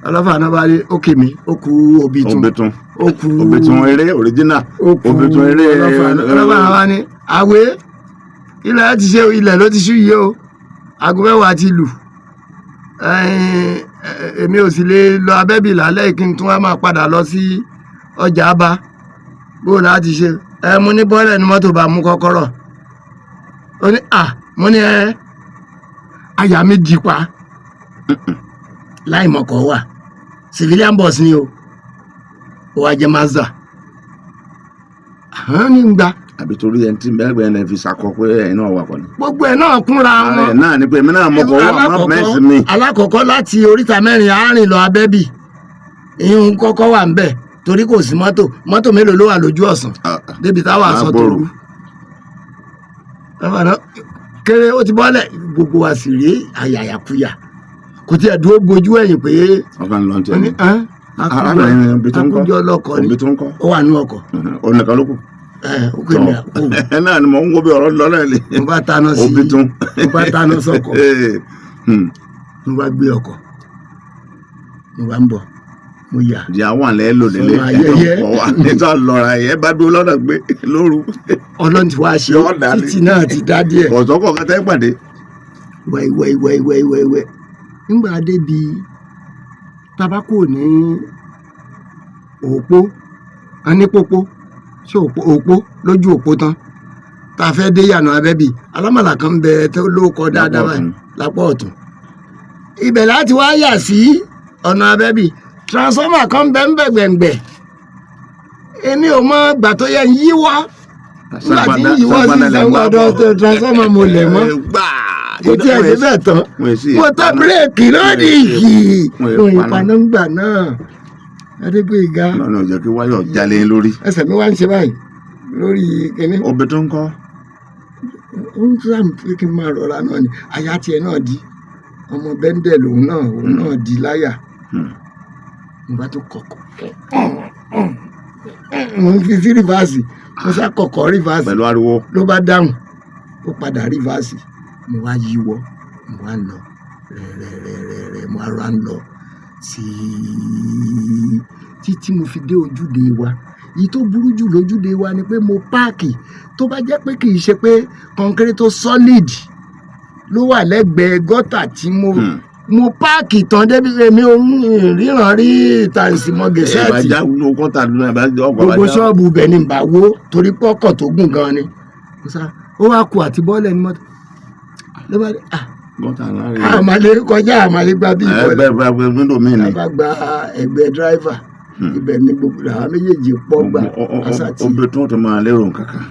Ọlọ́fààná bá rí ó kè mí ó kú Òbítun ó kú Òbítun eré original Òbítun eré Ọlọ́fààná bá ní àwẹ̀ ilẹ̀ ti ṣe ilẹ̀ ló ti ṣú yìí o aago 10 ti lù èmi ò sì lè lọ abẹ́bì lálẹ́ kí n tún wá máa padà lọ sí ọjà bá bó láti ṣe mo ní bọ́ọ̀lẹ̀ ní mọ́tò bá mú kọ́kọ́rọ́ ó ní mo ní àyà mi di pa láì mọ̀kọ́ wà civilian bus ni o ó wá jẹ́ Mazda ní gbà. àbí torí ẹni tí bẹ́ẹ̀ ẹni fi ṣàkọ pé ẹ̀yin náà wà pọ̀lú. gbogbo ẹ̀ náà kúnra wọn. ẹ̀ náà ni pé èmi náà mọ̀kọ́ wà má mẹ́sì mi. alákọ̀ọ́kọ́ láti oríta mẹ́rin àárín lọ abẹ́bì ìyún kọ́kọ́ wà ń bẹ̀ torí kò sí mọ́tò mélòó ló wà lójú ọ̀sán débi táwa sọ tó rú. kéré ó ti bọ́lẹ̀ gbogbo wa sì rí àyàyàkuyà kò tí ẹ̀ dúró gbojú ẹ̀yìn pé. ọkàn lọ tẹ akújọ ọlọ́kọ ni ó wà ní ọkọ̀. ọ̀nìkan ló kù. ẹ náà ni mò ń wo bí ọ̀rọ̀ lọ́lẹ̀ lè. mo bá taná sí Òbítun. mo bá taná sọkọ̀. mo bá gbé ọkọ̀ mo bá ń bọ̀ mo yà ìyàwó àlẹ́ lò nílé Sọ́nà ayẹyẹ. ọ̀wà níta lọ́ra ẹ̀ bá dúró lọ́nà gbé lóru ọlọ́run ti wá ṣe Yọ̀ọ́ dá ní. títì náà ti dá díẹ̀ ọ̀sọ́kọ̀ kẹtẹ́ pàdé. wẹ́wẹ́wẹ́wẹ́wẹ́ nígbà débi tabako ní òpó a ní pópó ṣé òpó lójú òpó tán tá a fẹ́ dé yànà abẹ́bí alámàlà kan bẹ tó lóko dáadáa báyìí lápá ọ̀tún ibẹ̀ láti wá yà sí ọ̀nà abẹ́bí transformer kan bẹ ń bẹ̀ gbẹ̀ngbẹ̀ èmi ò mọ gbà tó yẹ ń yíwọ́ nígbà tí ń yíwọ́ sí sanwó-ọdọ transformer mo lẹ̀ mọ́ kò tí ẹ ṣe bẹ́ẹ̀ tán mo tọ́ bírèkì lónìí yìí ohun ìpaná ń gbà náà Adégbóyèga lọ́nà ò jẹ́ kí wáyọ̀ jalè lórí. ẹsẹ̀ mi wá ń ṣe báyìí lórí kínní obì tó ń kọ́. ó ń sàm pé kí n máa rọra náà ni àyà tiẹ̀ náà di ọmọ bẹ́ńdẹ̀ òun náà di láyà mo bá tó kọ̀kọ̀ mo ń fi sí rìvásì mo sá kọ̀kọ̀ rìvásì pẹ̀lú ariwo. ló bá dáhùn ó padà rìvásì mo wá yíwọ́ mo wá ń lọ rẹ̀rẹ̀rẹ̀rẹ̀ mo ara ń lọ sí títí mo fi dé ojúde wa èyí tó burú jù lójúde wa ni pé mo páàkì tó bá jẹ́ pé kì í ṣe pé kọ̀ǹkéré tó solid ló wà lẹ́gbẹ̀ẹ́ gọ́tà tí mo páàkì tán débi èmi ò ń ríran rí tàǹsì mọ́ gẹ̀ẹ́sẹ̀tì ìbàjá ló kọ́ta lónìí àbájá ọkọ̀ gbogbo àbájá. ṣọ́ọ̀bù bẹ̀ ni bà wó torí pọ́kọ̀ tó gùn gan ni ó wá kù àti bọ́ọ̀lẹ̀ ní mọ́tò ló bá dé gọ́ta láàrin. àmàlẹ́ kọjá àmàlẹ́ gba bí ìbọ̀lẹ̀ ẹgbẹ́ wíńdò míì ni. bá gba ẹgbẹ́ dráìvà ibẹ̀ ni gbogbo àwọn méjèèjì pọ̀ gbà àṣàtì obì tó ti máa lérò kankan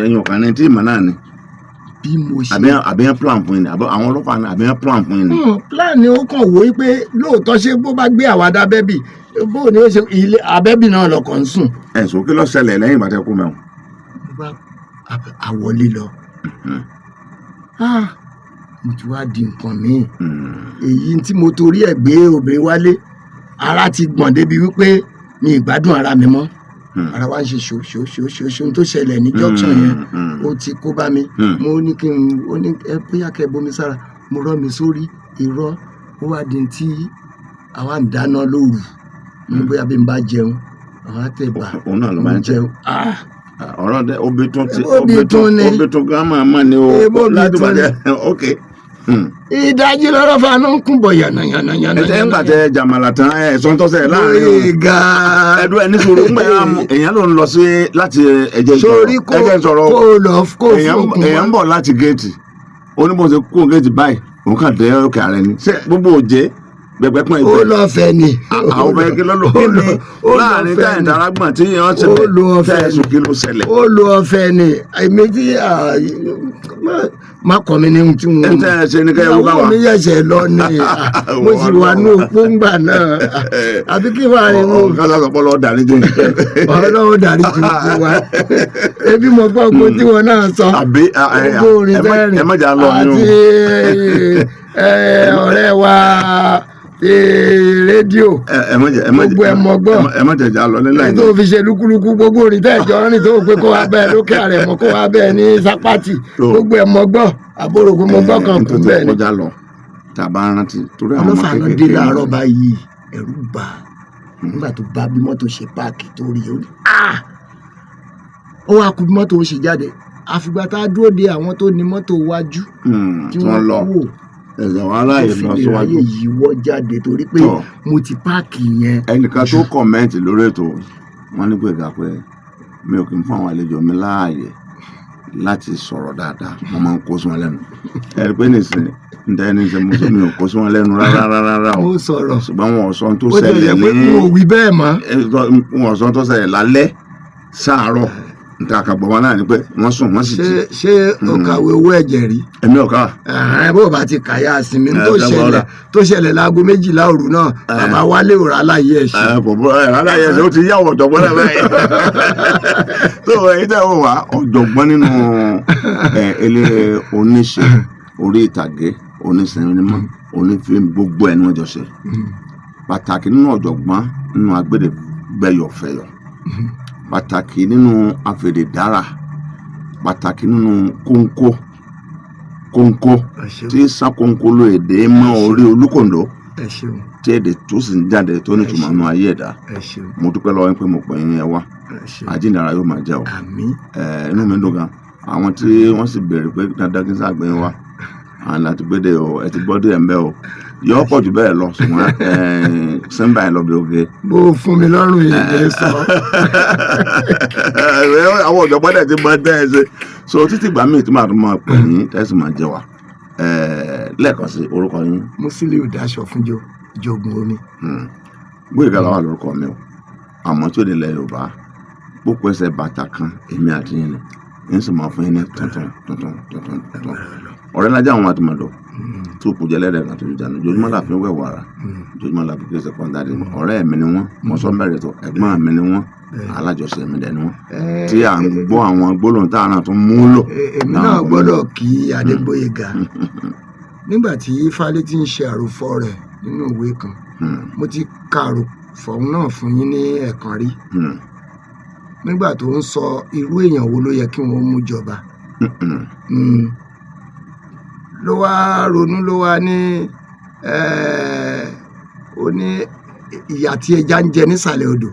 ẹ̀yìn ọ̀kan ní tí ìmọ̀ náà ni. bí mo ṣe. àbíyàn plan fún yín ni àwọn ọlọ́pàá ní àbíyàn plan fún yín ni. plan ni ó kàn wò ó pé lóòótọ́ ṣé bó bá gbé àwàdà abẹ́bì bó ni ó ṣe ilé abẹ́bì náà lọkàn ń sùn. ẹ̀sùn kí ló ṣẹlẹ̀ lẹ́yìn ìbátẹ́ kú mẹ́wọ̀n. mo bá àwọlé lọ mo ti wá di nǹkan míì èyí tí mo torí ẹ̀ gbé obìnrin wálé ara ti gbọ̀n débi wípé mi ìgbádùn ara mi mọ́ ara wa ń ṣe ṣoṣoṣoṣo tó ṣẹlẹ̀ ní junction yẹn ó ti kó bá mi mo ní kí n ó ní ẹ bóyá kẹ bomi sára mo rọ́ mi sórí irọ́ ó wá di tí àwa ń dáná lóru mo ní bóyá bí n bá jẹun àwa tẹ̀ bá òun náà ló máa ń jẹun ọ̀rọ̀ dẹ obì tún ni obì tún gan máa mọ̀ ni o láti bàjẹ́ ok. ìdajì lọ́rọ̀ fanu ń kún bọ̀ yànnàyànnà. ẹ ń gbàtẹ jàmàlà tán ẹ sọ tó ṣẹlẹ̀ láàrin o. ìgà ẹdun ẹni sọ̀rọ̀ ńgbà èèyàn ló ń lọ sí láti ẹjẹ sọ̀rọ̀ èèyàn ń bọ̀ láti géètì oníbòsè kó géètì báyìí òun kàn dé òkè ààrẹ ni ṣé gbogbo òjé gbẹgbẹ pọn ìgbẹ. ó lọ fẹ́ ni. àwọn ọmọ ẹgbẹ́ lọ́lọ́ kí ni láàrin táyà ìdárágbọ̀n tí wọ́n ṣẹlẹ̀ tẹ̀sùn kí ló ṣẹlẹ̀. ó lo ọ̀fẹ́ ni èmi tí má kọ́ mi ní ohun tí wọ́n. ẹ tẹ́ ẹ ṣe ni kẹ́yọ̀ wúkà wá. àwọn mi yẹ̀ṣẹ̀ lọ ni mo sì wà ní òpó ńgbà náà àbí kí wàá rí wọn. kálá sọ pọ́lọ́ darí jù. ọlọ́run darí jù fún wa ebi mo gbọ́ pé tí wọn náà sọ. àbí ẹ má jà lọ nínú. àti ọ̀rẹ́ wa rédíò gbogbo ẹ mọ gbọ́ ẹ má jẹjà lọ nílẹ̀ yìí tó fi ṣe lúkúlúkú gbogbo orin tẹ́jọ́ rìn tó pé kó wá bẹ́ẹ̀ lókè ààrẹ mọ́ kó wá bẹ́ẹ̀ ní sápátì gbogbo ẹ mọ gbọ́ àbúrò kó mọ gbọ́ kan kú bẹ́ẹ̀ ni. tàbá rántí torí àwọn ọmọ kékeré dé láàárọ̀ báyìí ẹ̀rù bà nígbà tó bá bí mọ́tò ṣe páàkì tó rí ó ní ó wá kú bí mọ́tò ó ṣe jáde àfìgbà tá a dúró de àwọn tó ní mọ́tò wájú tí wọ́n wò ẹ̀sẹ̀ wọn aláyè lọ síwájú yìí wọ́ jáde torí pé mo ti páàkì yẹn. ẹnìkan tó kọ̀mẹ́ǹtì lórí ètò wọn ní Gbéga pé mi ò kí n fún àwọn àlejò mi láàyè láti sọ̀rọ̀ dáadáa mo máa ń kó sí wọn lẹ́nu ẹ̀rí pé nìsín níta ẹni ṣe mo sọ mi ò kó sí wọn lẹ́nu rárá o mo sọ̀rọ̀ ṣùgbọ́n wọn ò sọ tó ṣẹlẹ̀ ní mo wí bẹ́ẹ̀ mọ́ wọn ò sọ tó ṣẹlẹ̀ lálẹ́ sáàárọ̀ nta àkàgbọ̀ wọn náà ni pé wọ́n sùn wọ́n sì jí. ṣé o kàwé owó ẹ̀jẹ̀ rí. èmi ò ká. bó o bá ti kàyà sinmi tó ṣẹlẹ̀ láago 12 òru náà bàbá wálé òrà aláyé ẹ̀ ṣe. aláyé ẹ̀ ṣe ó ti yá ọ̀jọ̀gbọ́n náà báyìí. tó èyí tẹ́ wọ́n wá ọ̀jọ̀gbọ́n nínú eléré oníṣe orí ìtàgé oníṣẹ́nimọ́ onífíìmù gbogbo ẹ̀ ni wọ́n jọ ṣe. pàtàkì nínú ọ̀jọ̀gbọ́n nínú agbẹ́dẹ̀gbẹ́yọ̀fẹ́yọ̀ pàtàkì nínú afèdèdára pàtàkì nínú kóńkó kónkó ẹ ṣeun tí sán kónkó ló èdè mọ́ orí olúkòǹdó ẹ ṣeun tí èdè tó sì ń jáde tó nítumọ̀ nínú ayé ẹ̀dá. ẹ ṣeun Mo dúpẹ́ lọ́wọ́ yín pé mo pè yín ẹ wá. ẹ ṣeun Àjíǹdára yóò máa jẹ́ o. àmín Inú mi dùn gan. Àwọn tí wọ́n sì béèrè pé dandan kí n sáà gbé yín wá àwọn láti gbé dé o, ẹ ti gbọ́ dé ẹ̀ ń bẹ́ o. Yọ pọ̀ jù bẹ́ẹ̀ lọ ṣùgbọ́n sẹ́ńbà yẹn lọ bí oge. bó o fún mi lọ́rùn yìí lè sọ Àwọn ọ̀jọ̀gbọ́n dẹ̀ ti mọ tẹ́ ẹ ṣe. So títí ìgbà míì tí màá tún máa pè yín tẹ́sí máa jẹ wá. Lẹ́ẹ̀kan sí orúkọ yín. Musiliu Daṣọfúnjó jogun omi. Gbóyèga làwà lórúkọ mi o. Àmọ́ tí ó lè lẹ Yorùbá pópó ẹsẹ̀ bàtà kan èmi àti yín ni. Yín sì máa fún yín ní tuntun. Ọ̀rẹ́ lájà àwọn àtìmọ̀dọ̀ tó kù jẹ́ lẹ́rẹ̀ẹ́ kan tó ti dànù. Jojúmọ́ la fi ń wẹ̀ wàrà. Jojúmọ́ la fi kí ẹsẹ̀ kan dáadé. Ọ̀rẹ́ mi ni wọ́n. Mọ̀sánbẹ̀rẹ̀ tó ẹ̀gbọ́n mi ni wọ́n. Alájọṣe mi dẹ̀ ni wọ́n. Tí à ń gbọ́ àwọn gbólóhùn tá à náà tún mú lò. Èmi náà gbọ́dọ̀ kí Adégbóyèga nígbà tí Fálétí ń ṣe àròfọ rẹ̀ nínú ìwé kan mo ti ka àròfọ náà fún yín ní ẹ̀ẹ̀kan rí nígbà tó ń sọ irú èèyàn wo ló yẹ kí wọ́n mú jọba ló wá ronú ló wá ní ó ní ìyà tí ẹja ń jẹ nísàlẹ̀ odò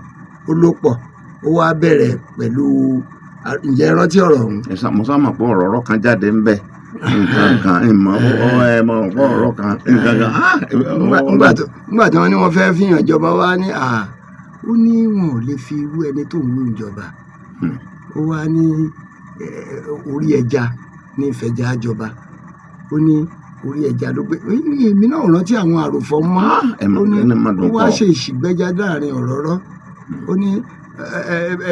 ó ló pọ̀ ó wá bẹ̀rẹ̀ pẹ̀lú ǹjẹ́ rántí ọ̀rọ̀ ọ̀hún. Mo sá mọ̀ pé ọ̀rọ̀ kan jáde ń bẹ̀ nǹkan kan ìmọ̀ ọ̀rọ̀ kan nǹkan kan. nígbà tí wọ́n ní wọ́n fẹ́ fìyàn jọba wá ní ó ní wọn ò lè fi irú ẹni tó ń wú ìjọba ó wá ní orí ẹja ní ìfẹ̀jà jọba ó ní orí ẹja ló gbé èmi náà rántí àwọn àròfọ mọ́ ó ní ó wá ṣe ìṣìgbẹ́jà láàrin ọ̀rọ̀ rọ́ ó ní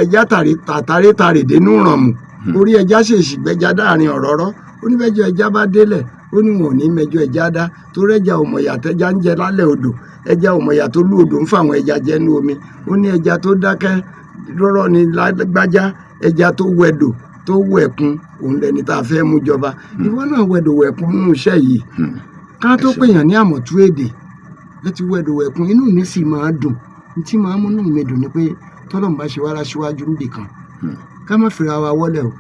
ẹja tàrí dénú rànmù orí ẹja ṣe ìṣìgbẹ́jà láàrin ọ̀rọ̀ rọ́ ó ní bẹ́jọ ẹja bá délẹ̀ ó ní wọn ò ní mẹjọ ẹja dá torí ẹja òmòyà tẹja ń jẹ lálẹ́ odò ẹja òmòyà tó lú odò ń fàwọn ẹja jẹ ní omi ó ní ẹja tó dákẹ́ rọ́rọ́ ni lágbájá ẹja tó wẹdò tó wẹ̀kún òun lẹni tá a fẹ́ mú jọba ìwọ náà wẹdò wẹ̀kún nínú iṣẹ́ yìí ká tó pèèyàn ní àmọ̀tú èdè ẹ ti wẹdò wẹ̀kún inú mi sì máa dùn tí máa múnú mi dùn ni pé tọ́lọ́mùbá ṣe wá láṣíwájú níbì kan ká má fìrà wa wọlé o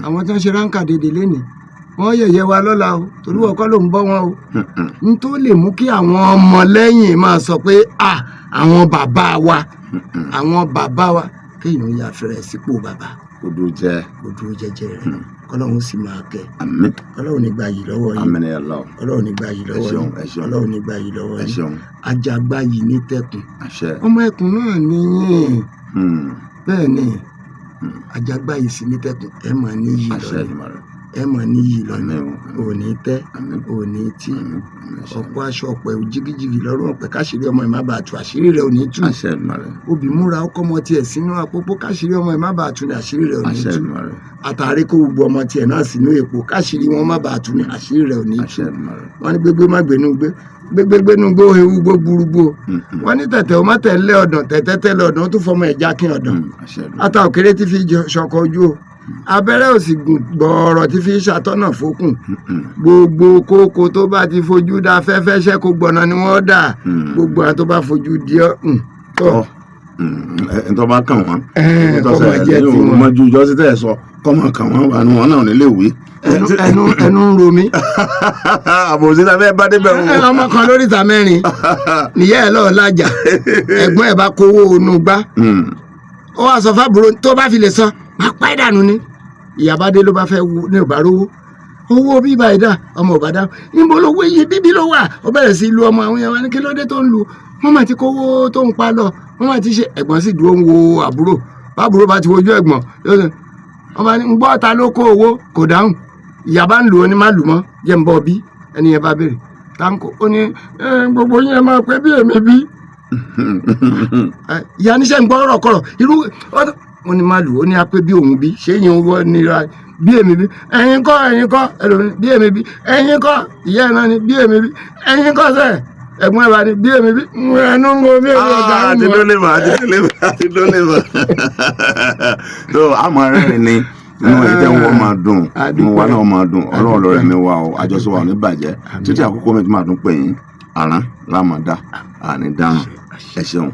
àwọn tí wọ́n ṣe ráńkà dédé lénìí wọ́n yẹ̀yẹ́ wa lọ́la o torí wọ́n kọ́ ló ń bọ́ wọn o n tó lè mú kí àwọn ọmọ lẹ́yìn máa sọ pé àwọn bàbá wa kéèyàn yà fẹ́rẹ̀ sípò bàbá kò dúró jẹ́jẹ́ rẹ̀ kọ́lọ́hún sì máa kẹ́ àmín. Ọlọ́run ní gbà yìí lọ́wọ́ yìí Àmín ya Allah. Ọlọ́run ní gbà yìí lọ́wọ́ yìí Ọlọ́run ní gbà yìí lọ́wọ́ ẹ yìí ṣeun. ajagba yìí ní tẹkùn Àṣẹ. ọmọ ẹkùn náà níyìn bẹ́ẹ̀ ni ajagba yìí sì ní tẹkùn ẹ máa níyì Àṣẹ lọ́nà Èdùmàrè. ẹ máa níyì lọ́nà Àmín o. òní tẹ́ Àmín. òní tí Àmín. Àṣẹ. ọ̀pọ̀ aṣọ ọ̀pọ̀ ẹ̀wù jigijigi lọ́rùn ọ̀pẹ káṣírí ọmọ ẹ̀ má bàa tú àṣírí rẹ̀ òní tú Àṣẹ Èdùmàrè. obì múra ọkọ ọmọ tiẹ̀ sínú àpòpò káṣírí ọmọ ẹ̀ má bàa tú ní àṣírí rẹ̀ òní Àṣẹ tú Èdùmàrè. àtàrí kó gbogbo ọmọ tiẹ̀ náà sínú èpò káṣírí wọn má bàa tú ní àṣírí rẹ̀ òní tú Àṣẹ Èdùmàrè. wọ́n ní gbégbé má gbénú gbégbégbénú gbó ewu gbó burúgbó wọ́n ní tẹ̀tẹ̀ ó má tẹ̀lé ọ̀dàn tẹ̀tẹ̀ tẹ̀lé ọ̀dàn ó tún fọmọ ẹ̀já kí ọ̀dàn Àṣẹ Èdùmàrè. ata òkèrè tí fi ṣọkọ ojú o abẹ́rẹ́ òsì gùn gbọ̀ọ̀rọ̀ tí fi ṣàtọ́nà fókùn gbogbo kókó tó bá ti fojú dá fẹ́fẹ́ ṣẹ́ kó gbọ̀nà ni wọ́n dà gbogbo àwọn tó bá fojú di ọ́ tọ́ Ntọ́ bá kàn wọ́n. kọ́mọ jẹ́ tí wọ́n Ọmọ ju ìjọ sí tẹ̀ sọ kọ́mọ kàn wọ́n wà ní wọn náà nílé ìwé. ẹnu ń ro mi. Àbòsí la fẹ́ bá débẹ̀ wọn. ọmọ kan lóríta mẹ́rin nìyá ẹ̀ lọ́ọ́ lájà ẹ̀gbọ́n ẹ̀ bá kówó onú gbá ó wá sọ fábùrò tó bá fi lè sọ máa pa ẹ̀ dànù ni ìyàbádé ló bá fẹ́ ní ò bá rówó owó bíbá ẹ̀dá ọmọ ò bá dá níbo lówó iye bíbí ló wà ó bẹ̀rẹ̀ sí lu ọmọ àwọn èèyàn wa ní kí ló dé tó ń lu wọ́n máa ti kówó tó ń pa lọ wọ́n máa ti ṣe ẹ̀gbọ́n sì dúró ń wo àbúrò bábúrò bá ti wojú ẹ̀gbọ́n wọ́n bá ní ń gbọ́ ta ló kó owó kò dáhùn ìyá bá ń lù ó ní má lù mọ́ jẹ́ ń bọ́ bí ẹni yẹn bá béèrè táǹkò ó ní gbogbo yín ẹ máa pẹ́ bí èmi bí ìyá níṣẹ́ ń gbọ́ ọ̀rọ̀ kọ̀rọ̀ irú wọn ni má lù ó ní apẹ́ bí òun bí ṣé yẹn wọ́n nira bí èmi bí ẹ̀yin kọ́ ẹlòmíì bí èmi bí ẹ̀yin kọ́ ìyá ẹ̀ náà ni bí èmi bí ẹ̀yin kọ́ sẹ́ẹ̀ ẹ̀gbọ́n ẹ̀ bá ní bí èmi bí ẹnu ń wo bí èmi ọ̀gá ń Àti wọ̀. ló lè mọ̀. tó àmọ́ rẹ̀ ni inú ẹ̀jẹ̀ wọn máa dùn inú wa náà máa dùn Ọlọ́run lọ́rẹ̀ mi wà o àjọṣe wa ò ní bàjẹ́ títí àkókò mi tó máa dún pé yín àrán lámàdá àní dáhùn ẹ ṣeun.